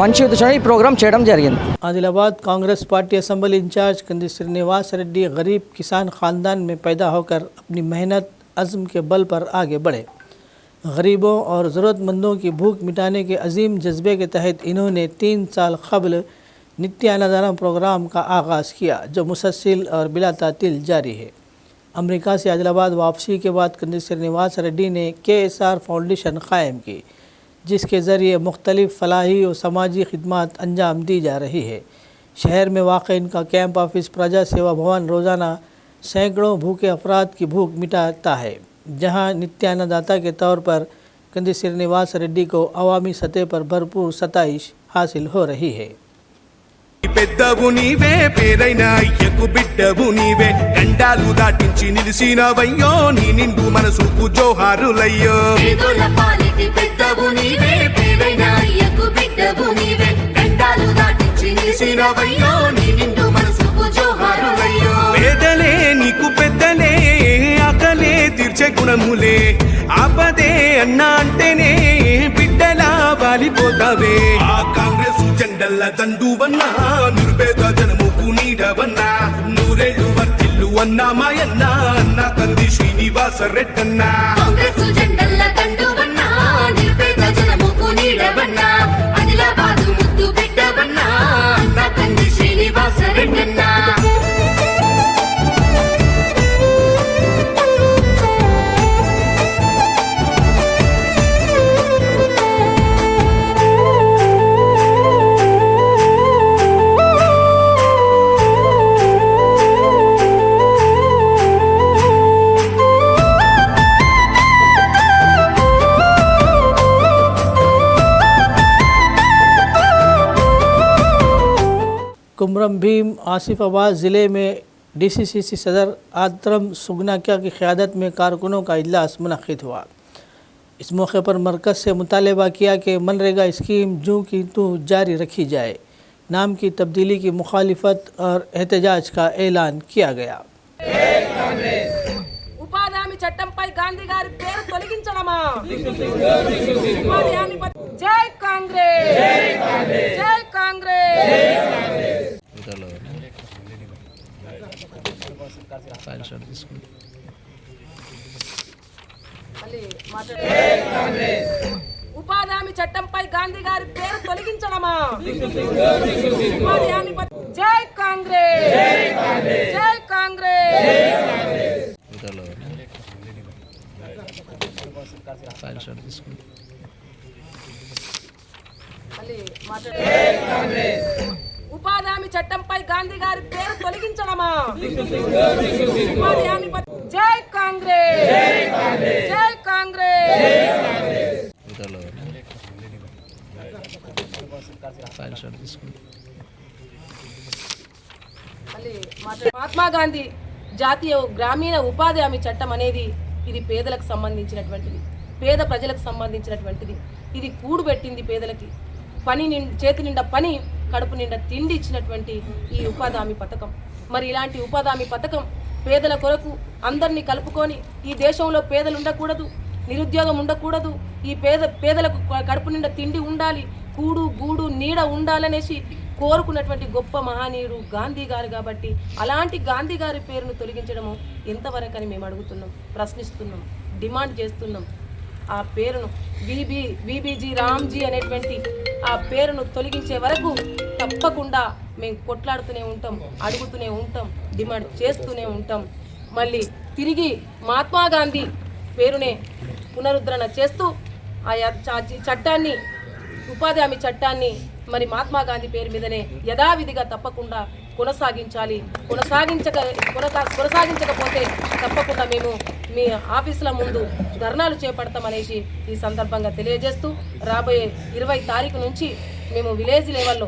S10: మంచి ఉద్దేశంతో ఈ ప్రోగ్రామ్ చేయడం జరిగింది.
S1: Adilabad Congress party assembly incharge Kandi Srinivas Reddy गरीब किसान ख़ानदान में पैदा होकर अपनी मेहनत अज़्म के बल पर आगे बढ़े. गरीबों और ज़रूरतमंदों की भूख मिटाने के अजीम जज्बे के तहत इन्होंने 3 साल क़ब्ल नित्य अन्नदान प्रोग्राम का आगाज़ किया, जो मुसलसल और बिला तातील जारी है. अमेरिका से आदिलाबाद वापसी के बाद कंदी श्रीनिवास रेड्डी ने KSR फाउंडेशन क़ायम की, जिसके ज़रिए मुख्तलिफ़ फलाही और समाजी खिदमात अंजाम दी जा रही है. शहर में वाक़ इनका कैंप ऑफिस प्रजा सेवा भवन रोज़ाना सैकड़ों भूखे अफराद की भूख मिटाता है, जहां नित्यान्नदाता के तौर पर कंदी श्रीनिवास रेड्डी को अवामी सतह पर भरपूर सताइश हासिल हो रही है.
S11: పెద్దవు నీవే పేరైన అయ్యకు బిడ్డవు నీవే గండాలు దాటించి నిలిసినవయ్యో నీ నిండు మనసుకు జోహారులయ్యో
S12: పేదల పాలిటి పెద్దవు నీవే పేరైన అయ్యకు బిడ్డవు నీవే గండాలు దాటించి నిలిసినవయ్యో నీ నిండు మనసుకు జోహారులయ్యో
S11: పేదలే నీకు పెద్దలే ఆకలే తీర్చే గుణములే ఆపదే అన్నా అంటేనే బిడ్డలా వాలిపోతావే ఆ కాంగ్రెస్ జెండల్ల దండువన్నా నిరుపేద జనముకు నీడవన్నా నూరేళ్ళు వర్తిల్లు అన్నా మాయన్నా అన్న కంది శ్రీనివాస రెడ్డన్నా
S12: కాంగ్రెస్ జెండల్ల దండువన్నా నిరుపేద జనముకు నీడవన్నా ఆదిలాబాదు ముద్దు బిడ్డవన్నా అన్న కంది శ్రీనివాస రెడ్డన్నా
S1: कुमरम भीम आसिफाबाद ज़िले में DCCC सदर आतरम सुगनाकिया की क़यादत में कारकुनों का इजलास मुनक़्क़िद हुआ. इस मौके पर मरकज़ से मुतालबा किया कि मनरेगा स्कीम जूँ की तूँ जारी रखी जाए. नाम की तब्दीली की मुखालिफत और एहतजाज का ऐलान किया गया.
S13: ఉపాధి హామీ చట్టంపై గాంధీ గారి పేరు తొలగించడమా? జై కాంగ్రెస్, జై కాంగ్రెస్. ఉపాధి హామీ చట్టంపై గాంధీ గారి పేరు తొలగించడమా? ఉపాధి హామీ జై కాంగ్రెస్, జై కాంగ్రెస్. ఉపాధి హామీ చట్టంపై గాంధీ గారి పేరు తొలగించడమా? ఉపాధి హామీ జై కాంగ్రెస్, జై కాంగ్రెస్. మహాత్మా గాంధీ జాతీయ గ్రామీణ ఉపాధి హామీ చట్టం అనేది ఇది పేదలకు సంబంధించినటువంటిది, పేద ప్రజలకు సంబంధించినటువంటిది. ఇది కూడుబెట్టింది పేదలకి చేతి నిండా పని, కడుపు నిండా తిండి ఇచ్చినటువంటి ఈ ఉపాధి హామీ పథకం. మరి ఇలాంటి ఉపాధి హామీ పథకం పేదల కొరకు అందరినీ కలుపుకొని, ఈ దేశంలో పేదలు ఉండకూడదు, నిరుద్యోగం ఉండకూడదు, ఈ పేదలకు కడుపు నిండా తిండి ఉండాలి, కూడు గూడు నీడ ఉండాలనేసి కోరుకున్నటువంటి గొప్ప మహనీయుడు గాంధీ గారు. కాబట్టి అలాంటి గాంధీ గారి పేరును తొలగించడము ఎంతవరకు అని మేము అడుగుతున్నాం, ప్రశ్నిస్తున్నాం, డిమాండ్ చేస్తున్నాం. ఆ పేరును విబిజీ రామ్జీ అనేటువంటి ఆ పేరును తొలగించే వరకు తప్పకుండా మేము కొట్లాడుతూనే ఉంటాం, అడుగుతూనే ఉంటాం, డిమాండ్ చేస్తూనే ఉంటాం. మళ్ళీ తిరిగి మహాత్మా గాంధీ పేరునే పునరుద్ధరణ చేస్తూ ఆ చట్టాన్ని, ఉపాధి హామీ చట్టాన్ని మరి మహాత్మా గాంధీ పేరు మీదనే యథావిధిగా తప్పకుండా కొనసాగించాలి. కొనసాగించకపోతే తప్పకుండా మేము మీ ఆఫీసుల ముందు ధర్నాలు చేపడతామనేసి ఈ సందర్భంగా తెలియజేస్తూ, రాబోయే 20 తారీఖు నుంచి మేము విలేజ్ లెవెల్లో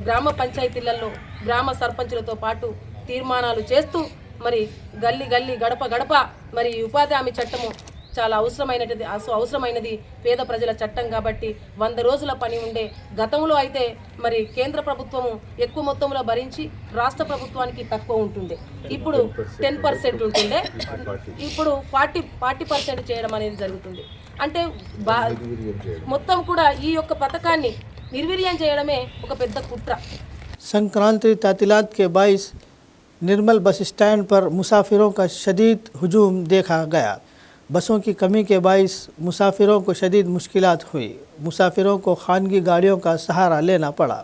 S13: గ్రామ పంచాయతీలలో గ్రామ సర్పంచులతో పాటు తీర్మానాలు చేస్తూ మరి గల్లీ గల్లీ గడప గడప మరి ఉపాధి హామీ చట్టము చాలా అవసరమైనది పేద ప్రజల చట్టం. కాబట్టి 100 రోజుల పని ఉండే గతంలో అయితే మరి కేంద్ర ప్రభుత్వము ఎక్కువ మొత్తంలో భరించి రాష్ట్ర ప్రభుత్వానికి తక్కువ ఉంటుండే. ఇప్పుడు 10% ఉంటుండే, ఇప్పుడు 40% చేయడం అనేది జరుగుతుంది. అంటే మొత్తం కూడా ఈ యొక్క పథకాన్ని నిర్వీర్యం చేయడమే ఒక పెద్ద కుట్ర.
S1: संक्रांति तातीलात के बाइस निर्मल बस स्टैंड पर मुसाफिरों का शदीद हुजूम देखा गया। बसों की कमी के बाइस मुसाफिरों को शदीद मुश्किलात हुई। मुसाफिरों को खानगी गाड़ियों का सहारा लेना पड़ा।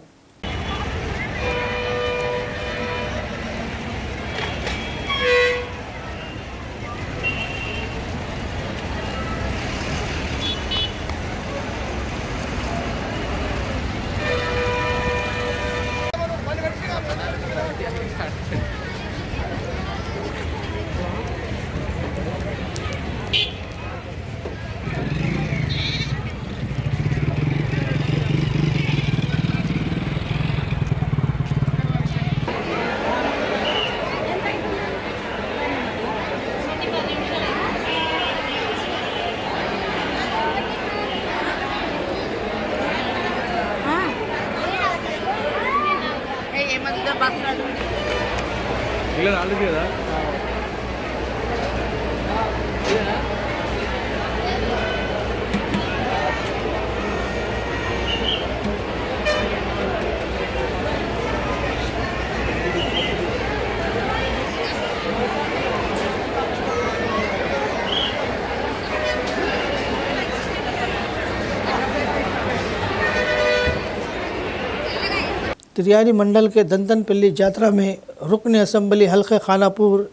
S1: तिरियानी मंडल के दंतनपल्ली यात्रा में रुकन असम्बली हल्के खानापुर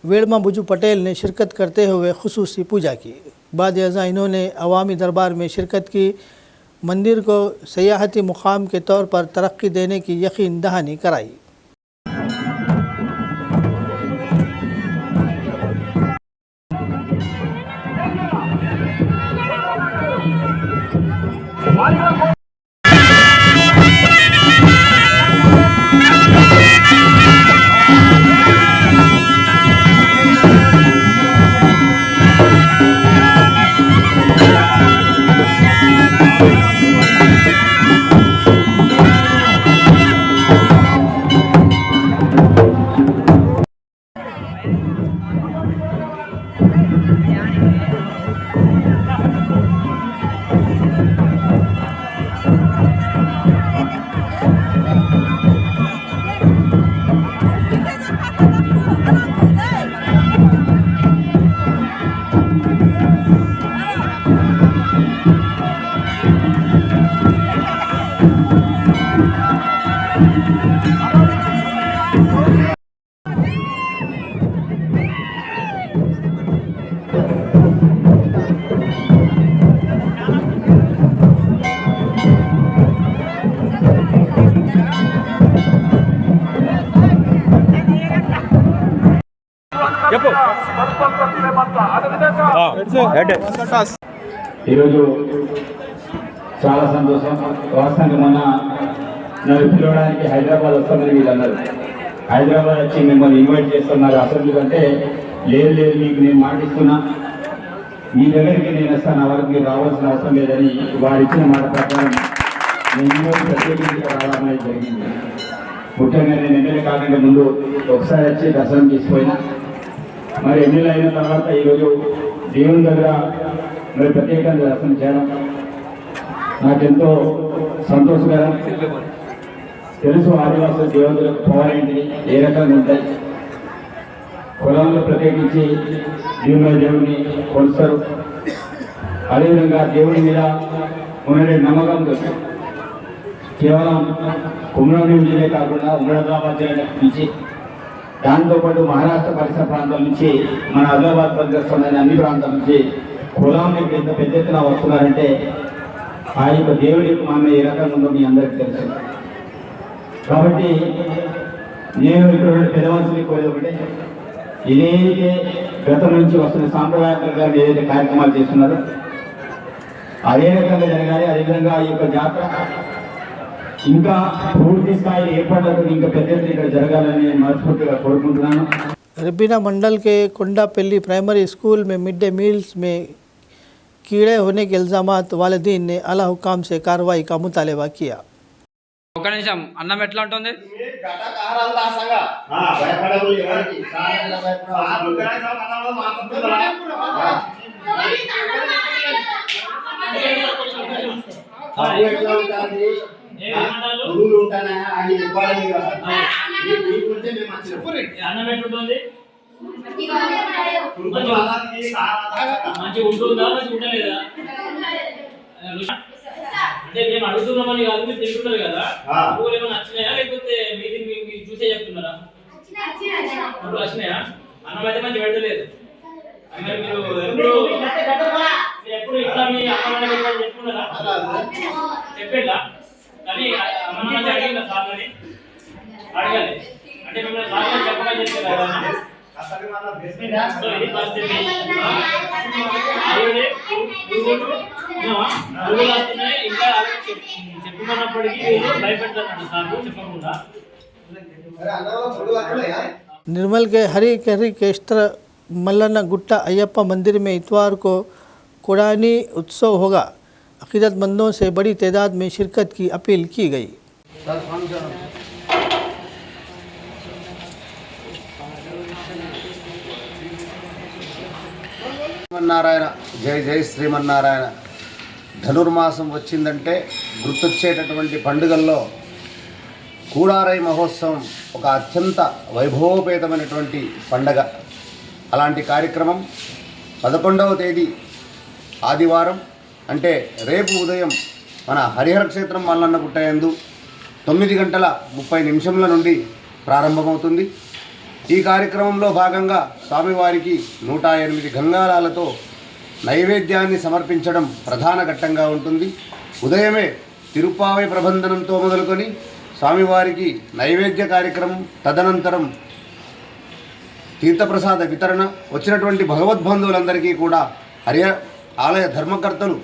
S1: वेड़मा बुजू पटेल ने शिरकत करते हुए खुसूसी पूजा की। बाद अज़ा इन्होंने अवामी दरबार में शिरकत की। मंदिर को सयाहती मुकाम के तौर पर तरक्की देने की यकीन दहानी कराई।
S14: ఈరోజు చాలా సంతోషం. వాస్తవంగా మొన్న నన్ను పిలవడానికి హైదరాబాద్ వస్తామని వీళ్ళన్నారు. హైదరాబాద్ వచ్చి మిమ్మల్ని ఇన్వైట్ చేస్తున్నారు అసెంబ్లీ అంటే, లేదు లేదు మీకు నేను మాటిస్తున్నా, మీ దగ్గరికి నేను వస్తాను, వరకు మీరు రావాల్సిన అవసరం లేదని వారు ఇచ్చిన మాట ప్రకారం నేను ప్రత్యేకించి రావడం జరిగింది. ముఖ్యంగా నేను ఎమ్మెల్యే కాకుండా ముందు ఒకసారి వచ్చి దర్శనం చేసిపోయినా, మరి ఎమ్మెల్యే అయిన తర్వాత ఈరోజు దేవుని దగ్గర మరి ప్రత్యేకంగా దర్శనం చేయడం నాకెంతో సంతోషకరం. తెలుసు ఆదివాసుల దేవతలకు పవర్ ఏంటి, ఏ రకంగా ఉంటాయి. కులంలో ప్రత్యేకించి దేవుని కొలుస్తారు. అదేవిధంగా దేవుని మీద ఉన్నటువంటి నమ్మకంతో కేవలం కుమ్రంభీం జిల్లా కాకుండా ఉమ్మడాబాద్ జిల్లా నుంచి దాంతోపాటు మహారాష్ట్ర పరిసర ప్రాంతాల నుంచి మన ఆదిలాబాద్ పరిసర అన్ని ప్రాంతాల నుంచి కులానికి ఎంత పెద్ద ఎత్తున వస్తున్నారంటే ఆ యొక్క దేవుడి యొక్క మన ఏ రకంగా ఉందో మీ అందరికీ తెలుసు. కాబట్టి నేను ఇక్కడ పెద్ద మనుషులు కోరేది ఒకటే, ఏదైతే గతం నుంచి వస్తున్న సాంప్రదాయ ప్రకారం ఏదైతే కార్యక్రమాలు చేస్తున్నారో అదే రకంగా జరగాలి. అదేవిధంగా ఈ యొక్క జాతర ఇంకా పూర్తి స్థాయిలో ఏర్పాట్లతో ఇంకా పెద్ద ఎత్తున ఇక్కడ జరగాలని మనస్ఫూర్తిగా కోరుకుంటున్నాను.
S1: रबीना मंडल के कोंडापल्ली प्राइमरी स्कूल में मिड डे मील्स में कीड़े होने के इल्ज़ामात वालिदीन ने आला हुकाम से कार्रवाई का मुतालबा किया.
S7: ఒక నిమిషం, అన్నం ఎట్లా ఉంటుంది?
S15: అన్నం ఎట్లుంటుంది? మంచిగా ఉంటుందా, మంచిగా ఉండలేదా? అంటే మేము అడుగుతున్నామని కాదు, మీరు తింటున్నారు కదా, కూరలు ఏమైనా నచ్చినాయా లేకపోతే మీరు చూసే చెప్తున్నారా? కూరలు వచ్చినాయా? అన్నం అయితే మంచి పెడతలేదు. మరి మీరు ఎప్పుడు ఇట్లా మీ అమ్మ చెప్పుకున్నారా? చెప్పేలా కానీ అమ్మ మంచి అడిగిందా సార్? అని అడగాలి అంటే మిమ్మల్ని సార్ చెప్పమని చెప్పారు. ఇది పరిస్థితి. ఇంకా చెప్పుకున్నప్పటికీ భయపెడతారంట సార్ చెప్పకుండా.
S1: निर्मल के हरी केस्टर मल्लना गुट्टा अयप्पा मंदिर में इतवार को कुरानी उत्सव होगा. अकीदतमंदों से बड़ी तादाद में शिरकत की अपील की गई.
S16: శ్రీమన్నారాయణ, జై జై శ్రీమన్నారాయణ. ధనుర్మాసం వచ్చిందంటే గుర్తొచ్చేటటువంటి పండుగల్లో కూడారై మహోత్సవం ఒక అత్యంత వైభవోపేతమైనటువంటి పండగ. అలాంటి కార్యక్రమం 11వ తేదీ ఆదివారం అంటే రేపు ఉదయం మన హరిహర క్షేత్రం మల్లన్న గుట్టయందు 9:30 నుండి ప్రారంభమవుతుంది. ఈ కార్యక్రమంలో భాగంగా స్వామివారికి 108 గంగాలాలతో నైవేద్యాన్ని సమర్పించడం ప్రధాన ఘట్టంగా ఉంటుంది. ఉదయమే తిరుప్పావై ప్రబంధనంతో మొదలుకొని స్వామివారికి నైవేద్య కార్యక్రమం, తదనంతరం తీర్థప్రసాద వితరణ. వచ్చినటువంటి భగవద్బంధువులందరికీ కూడా ఆలయ ధర్మకర్తలు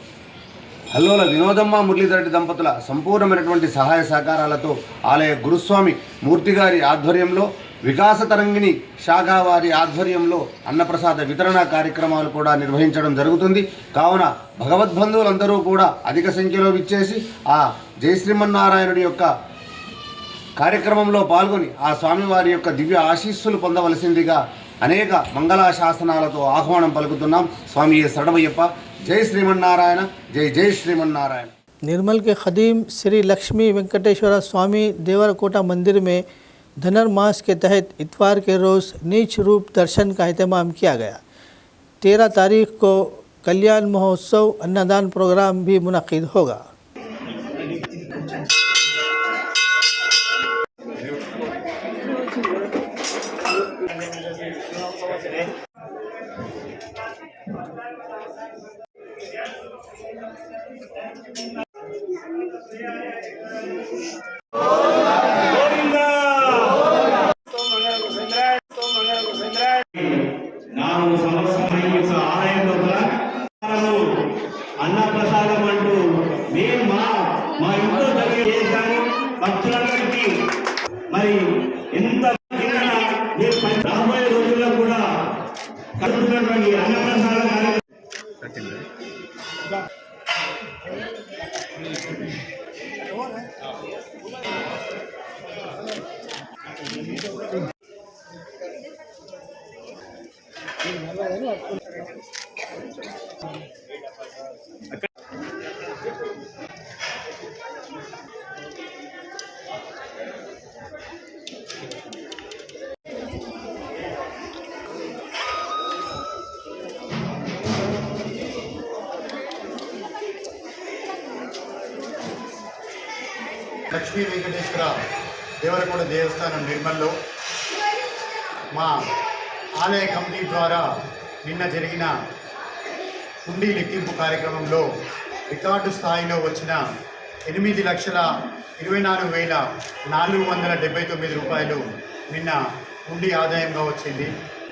S16: హల్లోల వినోదమ్మ మురళీధరెడ్డి దంపతుల సంపూర్ణమైనటువంటి సహాయ సహకారాలతో ఆలయ గురుస్వామి మూర్తిగారి ఆధ్వర్యంలో, వికాస తరంగిణి శాఖ వారి ఆధ్వర్యంలో అన్నప్రసాద వితరణ కార్యక్రమాలు కూడా నిర్వహించడం జరుగుతుంది. కావున భగవద్బంధువులందరూ కూడా అధిక సంఖ్యలో విచ్చేసి ఆ జై శ్రీమన్నారాయణుడి యొక్క కార్యక్రమంలో పాల్గొని ఆ స్వామివారి యొక్క దివ్య ఆశీస్సులు పొందవలసిందిగా అనేక మంగళాశాసనాలతో ఆహ్వానం పలుకుతున్నాం. స్వామి శరణమయ్యప్ప. जय श्रीमन्नारायण, जय जय श्रीमन्नारायण.
S1: निर्मल के खदीम श्री लक्ष्मी वेंकटेश्वर स्वामी देवरकोटा मंदिर में धनुर्मास के तहत इतवार के रोज़ नीच रूप दर्शन का एहतमाम किया गया. 13 तारीख को कल्याण महोत्सव अन्नदान प्रोग्राम भी मुनक्किद होगा.
S17: అన్నప్రసాదం అంటూ మేము మా ఇంట్లో జరిగే చేశాను. భక్తులందరికీ మరి ఎంత రాబోయే రోజుల్లో కూడా కలుగుతున్నటువంటి అన్నప్రసాద కార్యక్రమం
S18: లక్ష్మీ వెంకటేశ్వర దేవరకొండ దేవస్థానం నిర్మల్లో మా ఆలయ కమిటీ ద్వారా నిన్న జరిగిన హుండీ లెక్కింపు కార్యక్రమంలో రికార్డు స్థాయిలో వచ్చిన 8,24,479 రూపాయలు నిన్న హుండీ ఆదాయంగా వచ్చింది.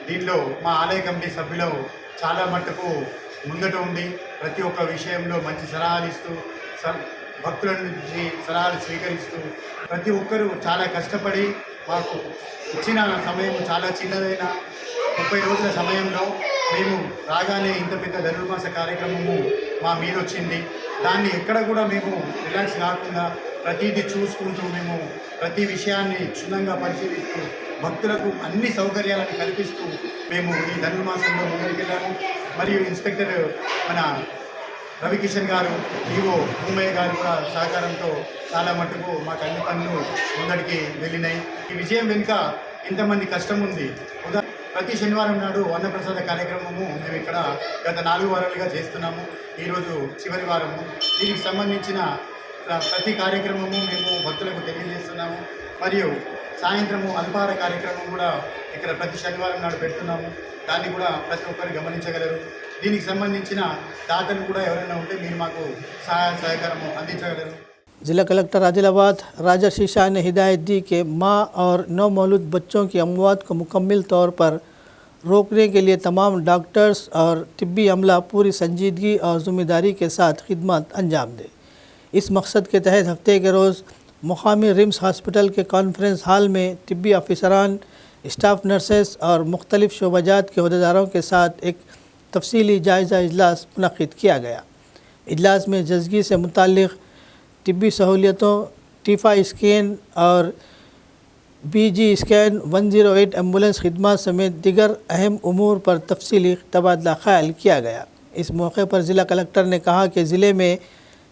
S18: దీనిలో మా ఆలయ కమిటీ సభ్యులు చాలా మట్టుకు ముందట ఉండి ప్రతి ఒక్క విషయంలో మంచి సలహాలు ఇస్తూ భక్తుల నుంచి సలహాలు స్వీకరిస్తూ ప్రతి ఒక్కరూ చాలా కష్టపడి మాకు ఇచ్చిన సమయం చాలా చిన్నదైన 30 రోజుల సమయంలో మేము రాగానే ఇంత పెద్ద ధనుర్మాస కార్యక్రమము మా మీద వచ్చింది. దాన్ని ఎక్కడ కూడా మేము రిలాక్స్ కాకుండా ప్రతిదీ చూసుకుంటూ మేము ప్రతి విషయాన్ని క్షుణ్ణంగా పరిశీలిస్తూ భక్తులకు అన్ని సౌకర్యాలను కల్పిస్తూ మేము ఈ ధనుర్మాసంలో ముందుకెళ్ళాము. మరియు ఇన్స్పెక్టర్ మన రవికిషన్ గారు, ఈవో భూమయ్య గారు కూడా సహకారంతో చాలా మట్టుకు మాకు అన్ని పనులు ముందడికి వెళ్ళినాయి. ఈ విజయం వెనుక ఇంతమంది కష్టం ఉంది. ప్రతి శనివారం నాడు అన్నప్రసాద కార్యక్రమము మేము ఇక్కడ గత 4 వారాలుగా చేస్తున్నాము. ఈరోజు చివరి వారము. దీనికి సంబంధించిన ప్రతి కార్యక్రమము మేము భక్తులకు తెలియజేస్తున్నాము. మరియు సాయంత్రము అల్పాహార కార్యక్రమం కూడా ఇక్కడ ప్రతి శనివారం నాడు పెడుతున్నాము. దాన్ని కూడా ప్రతి ఒక్కరు గమనించగలరు. దీనికి సంబంధించిన దాతలు కూడా ఎవరైనా ఉంటే మీరు మాకు సహాయ సహకారము అందించగలరు.
S1: ज़िला कलेक्टर आदिलाबाद राजर्षि शाह ने हिदायत दी कि माँ और नवमौलूद बच्चों की अमवात को मुकम्मल तौर पर रोकने के लिए तमाम डॉक्टर्स और तिब्बी अमला पूरी संजीदगी और ज़िम्मेदारी के साथ खिदमत अंजाम दे। इस मकसद के तहत हफ्ते के रोज़ मुकामी रिम्स हॉस्पिटल के कॉन्फ्रेंस हॉल में तिब्बी अफसरान, स्टाफ नर्सेस और मुख्तलिफ शोबाजात के अहदेदारों के साथ एक तफसीली जायज़ा इजलास मुनक़्क़िद किया गया। इजलास में जज़गी से मुताल्लिक़ तिब्बी सहूलियतों, टीफा स्कैन और बीजी स्कैन 108 एम्बुलेंस खिदमत समेत दिगर अहम उमूर पर तफसीली तबादला ख्याल किया गया। इस मौके पर ज़िला कलेक्टर ने कहा कि ज़िले में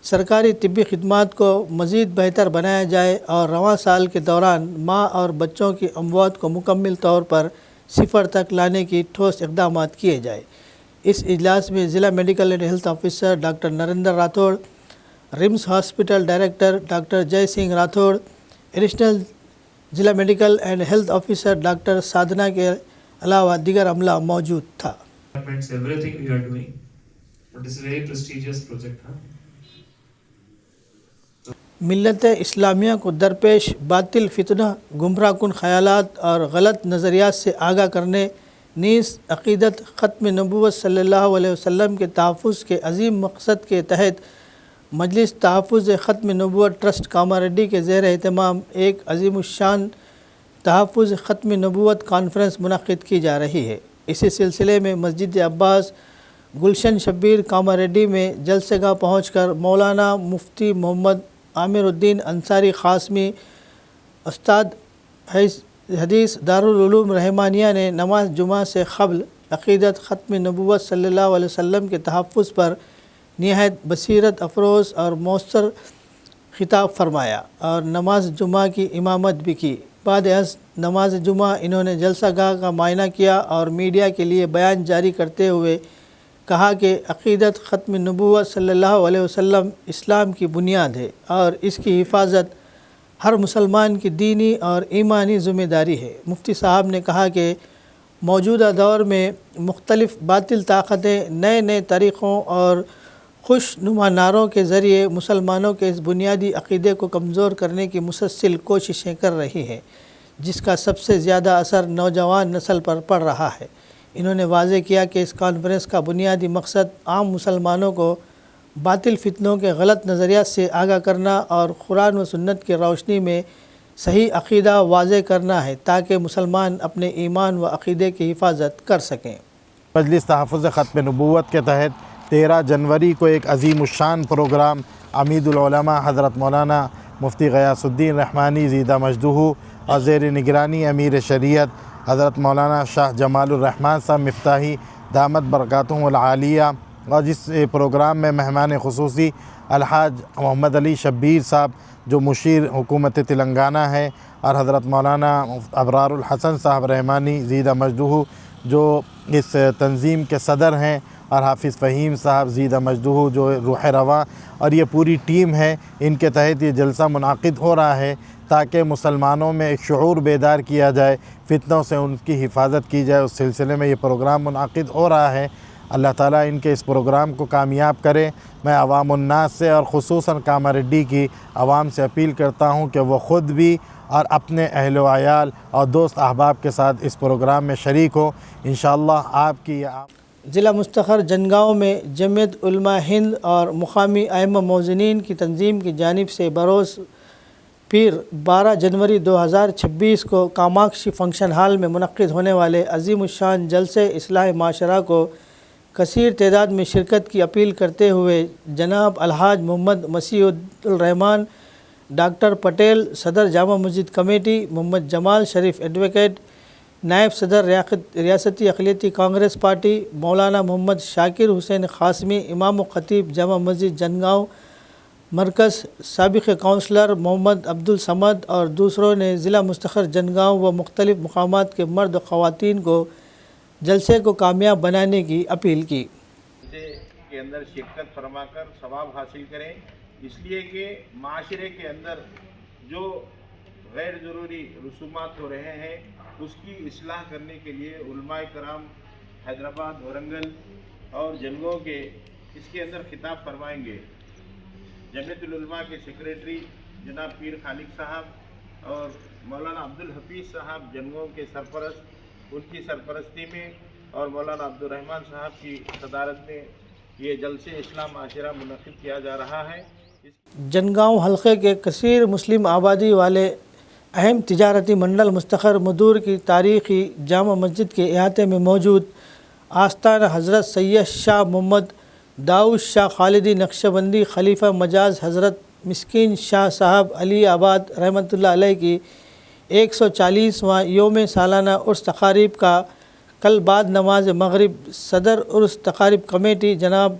S1: सरकारी तिब्बी खिदमात को मज़ीद बेहतर बनाया जाए और रवां साल के दौरान माँ और बच्चों की अमवात को मुकम्मल तौर पर 0 तक लाने की ठोस इक़दाम किए जाए। इस इजलास में ज़िला medical and health officer doctor Narendra Rathod, RIMS hospital director doctor Jai Singh Rathod, additional ज़िला medical and health officer doctor Sadhana के अलावा दीगर अमला मौजूद था।
S19: Everything we are doing, but it's a very prestigious project.
S1: मिल्लत इस्लामिया को दरपेश बातिल फितना, गुमराहकुन ख़यालात और गलत नज़रियात से आगाह करने नीस अक़ीदत ख़त्म नबूवत सल्लल्लाहु अलैहि वसल्लम के तहफ़्फ़ुज़ के अज़ीम मकसद के तहत मजलिस तहफ़्फ़ुज़ ख़त्म नबूवत ट्रस्ट कामारेड्डी के ज़ेर एहतमाम एक अज़ीमुश्शान तहफ़्फ़ुज़ ख़त्म नबूवत कॉन्फ्रेंस मुनक़्क़िद की जा रही है। इसी सिलसिले में मस्जिद अब्बास गुलशन शब्बीर कामारेड्डी में जलसेगाह पहुँचकर मौलाना मुफ्ती मोहम्मद आमिरुद्दीन अंसारी ख़ासमी, उस्ताद हदीस दारुल उलूम रहमानिया ने नमाज जुमा से क़ब्ल अक़ीदत ख़त्म नबूवत सल्लल्लाहु अलैहि वसल्लम के तहफ़्फ़ुज़ पर निहायत बसीरत अफरोज़ और मौसर ख़िताब फरमाया और नमाज जुमा की इमामत भी की। बाद अज़ नमाज जुमा इन्होंने जलसागाह का मायना किया और मीडिया के लिए बयान जारी करते हुए कहा कि अक़ीदत ख़त्म नबूवत सल्लल्लाहु अलैहि वसल्लम इस्लाम की बुनियाद है और इसकी हिफाजत हर मुसलमान की दीनी और ईमानी ज़िम्मेदारी है। मुफ्ती साहब ने कहा कि मौजूदा दौर में मुख्तलिफ़ बातिल ताकतें नए नए तरीक़ों और खुशनुमा नारों के ज़रिए मुसलमानों के इस बुनियादी अक़ीदे को कमज़ोर करने की मुसलसल कोशिशें कर रही हैं, जिसका सबसे ज़्यादा असर नौजवान नस्ल पर पड़ रहा है। इन्होंने वाज़े किया कि इस कॉन्फ्रेंस का बुनियादी मकसद आम मुसलमानों को बातिल फितनों के गलत नज़रियात से आगाह करना और कुरान व सुन्नत की रोशनी में सही अक़ीदा वाज़े करना है ताकि मुसलमान अपने ईमान व अक़ीदे की हिफाजत कर सकें।
S20: मजलिस तहफ़्फ़ुज़ ख़त्म नबूवत के तहत 13 जनवरी को एक अज़ीमुश्शान प्रोग्राम अमीदुल उलमा हज़रत मौलाना मुफ्ती ग़यासुद्दीन रहमानी ज़ीदा मजदूहू और ज़ेर निगरानी अमीर शरीयत हज़रत मौलाना शाह जमालुर रहमान साहब मिफ्ताही दामत बरकातुहुल आलिया और जिस प्रोग्राम में मेहमान ख़ुसूसी अलहाज मोहम्मद अली शब्बीर साहब जो मुशीर हुकूमत तेलंगाना है और हज़रत मौलाना अबरारुल हसन साहब रहमानी ज़ीदा मजदूहू जो इस तंज़ीम के सदर हैं اور حافظ فہیم صاحب، زیدہ مجدوہ جو روح رواں اور یہ پوری ٹیم ہے، ان کے تحت یہ جلسہ منعقد ہو رہا ہے تاکہ مسلمانوں میں ایک شعور بیدار کیا جائے، فتنوں سے ان کی حفاظت کی جائے۔ اس سلسلے میں یہ پروگرام منعقد ہو رہا ہے۔ اللہ تعالیٰ ان کے اس پروگرام کو کامیاب کرے۔ میں عوام الناس سے اور خصوصاً کاماریڈی کی عوام سے اپیل کرتا ہوں کہ وہ خود بھی اور اپنے اہل و عیال اور دوست احباب کے ساتھ اس پروگرام میں شریک ہو۔ انشاءاللہ آپ کی
S1: ضلع مستقر جنگاؤں میں جمعیت علماء ہند اور مقامی ائمہ موذنین کی تنظیم کی جانب سے بروز پیر 12 جنوری 2026 کو کاماکشی فنکشن ہال میں منعقد ہونے والے عظیم الشان جلسے اصلاح معاشرہ کو کثیر تعداد میں شرکت کی اپیل کرتے ہوئے جناب الحاج محمد مسیح الرحمان ڈاکٹر پٹیل صدر جامع مسجد کمیٹی، محمد جمال شریف ایڈوکیٹ نائب صدر ریاستی اقلیتی کانگریس پارٹی، مولانا محمد شاکر حسین قاسمی امام و خطیب جامع مسجد جنگاؤں مرکز، سابق کونسلر محمد عبدالصمد اور دوسروں نے ضلع مستقر جنگاؤں و مختلف مقامات کے مرد و خواتین کو جلسے کو کامیاب بنانے کی اپیل کی۔
S21: کے اندر شرکت فرما کر ثواب حاصل کریں، اس لیے کہ معاشرے کے اندر جو غیر ضروری رسومات ہو رہے ہیں اس کی اصلاح کرنے کے لیے علماء کرام حیدرآباد، ورنگل اور جنگوں کے اس کے اندر خطاب فرمائیں گے۔ جمعیت العلماء کے سیکریٹری جناب پیر خالق صاحب اور مولانا عبدالحفیظ صاحب جنگوں کے سرپرست، ان کی سرپرستی میں اور مولانا عبدالرحمان صاحب کی صدارت میں یہ جلسے اصلاح معاشرہ منعقد کیا جا رہا ہے۔
S1: جنگاؤں حلقے کے کثیر مسلم آبادی والے اہم تجارتی منڈل مستقر مدور کی تاریخی جامع مسجد کے احاطے میں موجود آستانہ حضرت سید شاہ محمد داؤد شاہ خالدی نقشبندی خلیفہ مجاز حضرت مسکین شاہ صاحب علی آباد رحمۃ اللہ علیہ کی 140واں یوم سالانہ عرس تقاریب کا کل بعد نماز مغرب صدر عرس تقاریب کمیٹی جناب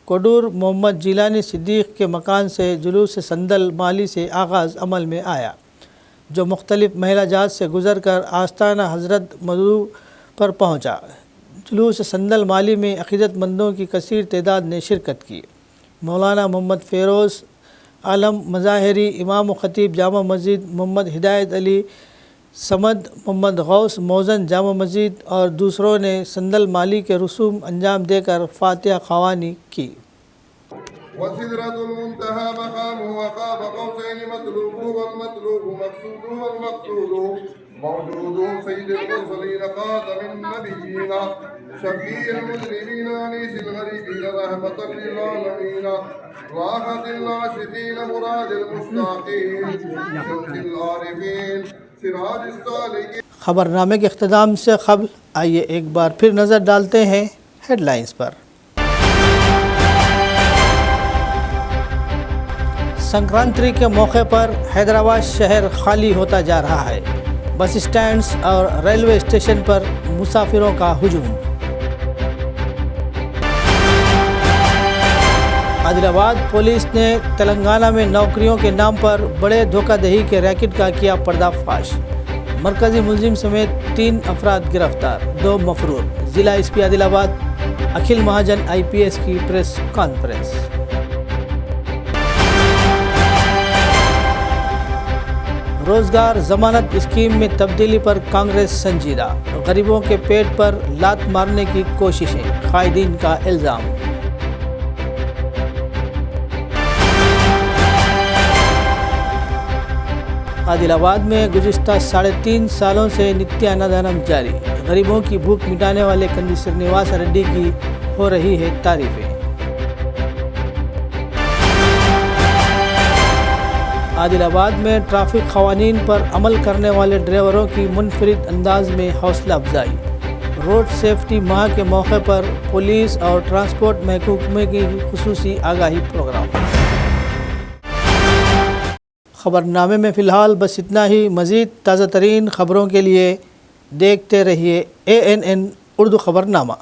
S1: کوڈور محمد جیلانی صدیق کے مکان سے جلوس سندل مالی سے آغاز عمل میں آیا، جو مختلف محلہ جات سے گزر کر آستانہ حضرت مدعو پر پہنچا۔ جلوس سندل مالی میں عقیدت مندوں کی کثیر تعداد نے شرکت کی۔ مولانا محمد فیروز عالم مظاہری امام و خطیب جامع مسجد، محمد ہدایت علی سمد، محمد غوث موزن جامع مسجد اور دوسروں نے سندل مالی کے رسوم انجام دے کر فاتحہ خوانی کی۔
S22: وسدرة المنتهى مقامه وقاب قوسين مطلوب والمطلوب مقصود والمقصود موجود سيد المرسلين خاتم النبيين شفيع المذنبين أنيس الغريبين رحمة للعالمين راحة العاشقين مراد المشتاقين شمس العارفين سراج السالكين۔
S1: خبر نامے کے اختتام سے قبل آئیے ایک بار پھر نظر ڈالتے ہیں ہیڈ لائنز پر۔ سنکرانتی کے موقع پر حیدرآباد شہر خالی ہوتا جا رہا ہے، بس اسٹینڈز اور ریلوے اسٹیشن پر مسافروں کا ہجوم۔ عادل آباد پولیس نے تلنگانہ میں نوکریوں کے نام پر بڑے دھوکہ دہی کے ریکٹ کا کیا پردہ فاش، مرکزی ملزم سمیت 3 افراد گرفتار، 2 مفرور۔ ضلع ایس پی عادل آباد اکھل مہاجن IPS کی پریس کانفرنس۔ روزگار ضمانت اسکیم میں تبدیلی پر کانگریس سنجیدہ، غریبوں کے پیٹ پر لات مارنے کی کوششیں، قائدین کا الزام۔ عادل آباد میں گزشتہ 3.5 سالوں سے نتیہ انادانم جاری، غریبوں کی بھوک مٹانے والے کندی سرنیواس ریڈی کی ہو رہی ہے تعریفیں۔ عادل آباد میں ٹریفک قوانین پر عمل کرنے والے ڈرائیوروں کی منفرد انداز میں حوصلہ افزائی، روڈ سیفٹی ماہ کے موقع پر پولیس اور ٹرانسپورٹ محکمے کی خصوصی آگاہی پروگرام۔ خبر نامے میں فی الحال بس اتنا ہی۔ مزید تازہ ترین خبروں کے لیے دیکھتے رہیے ANN اردو خبر نامہ۔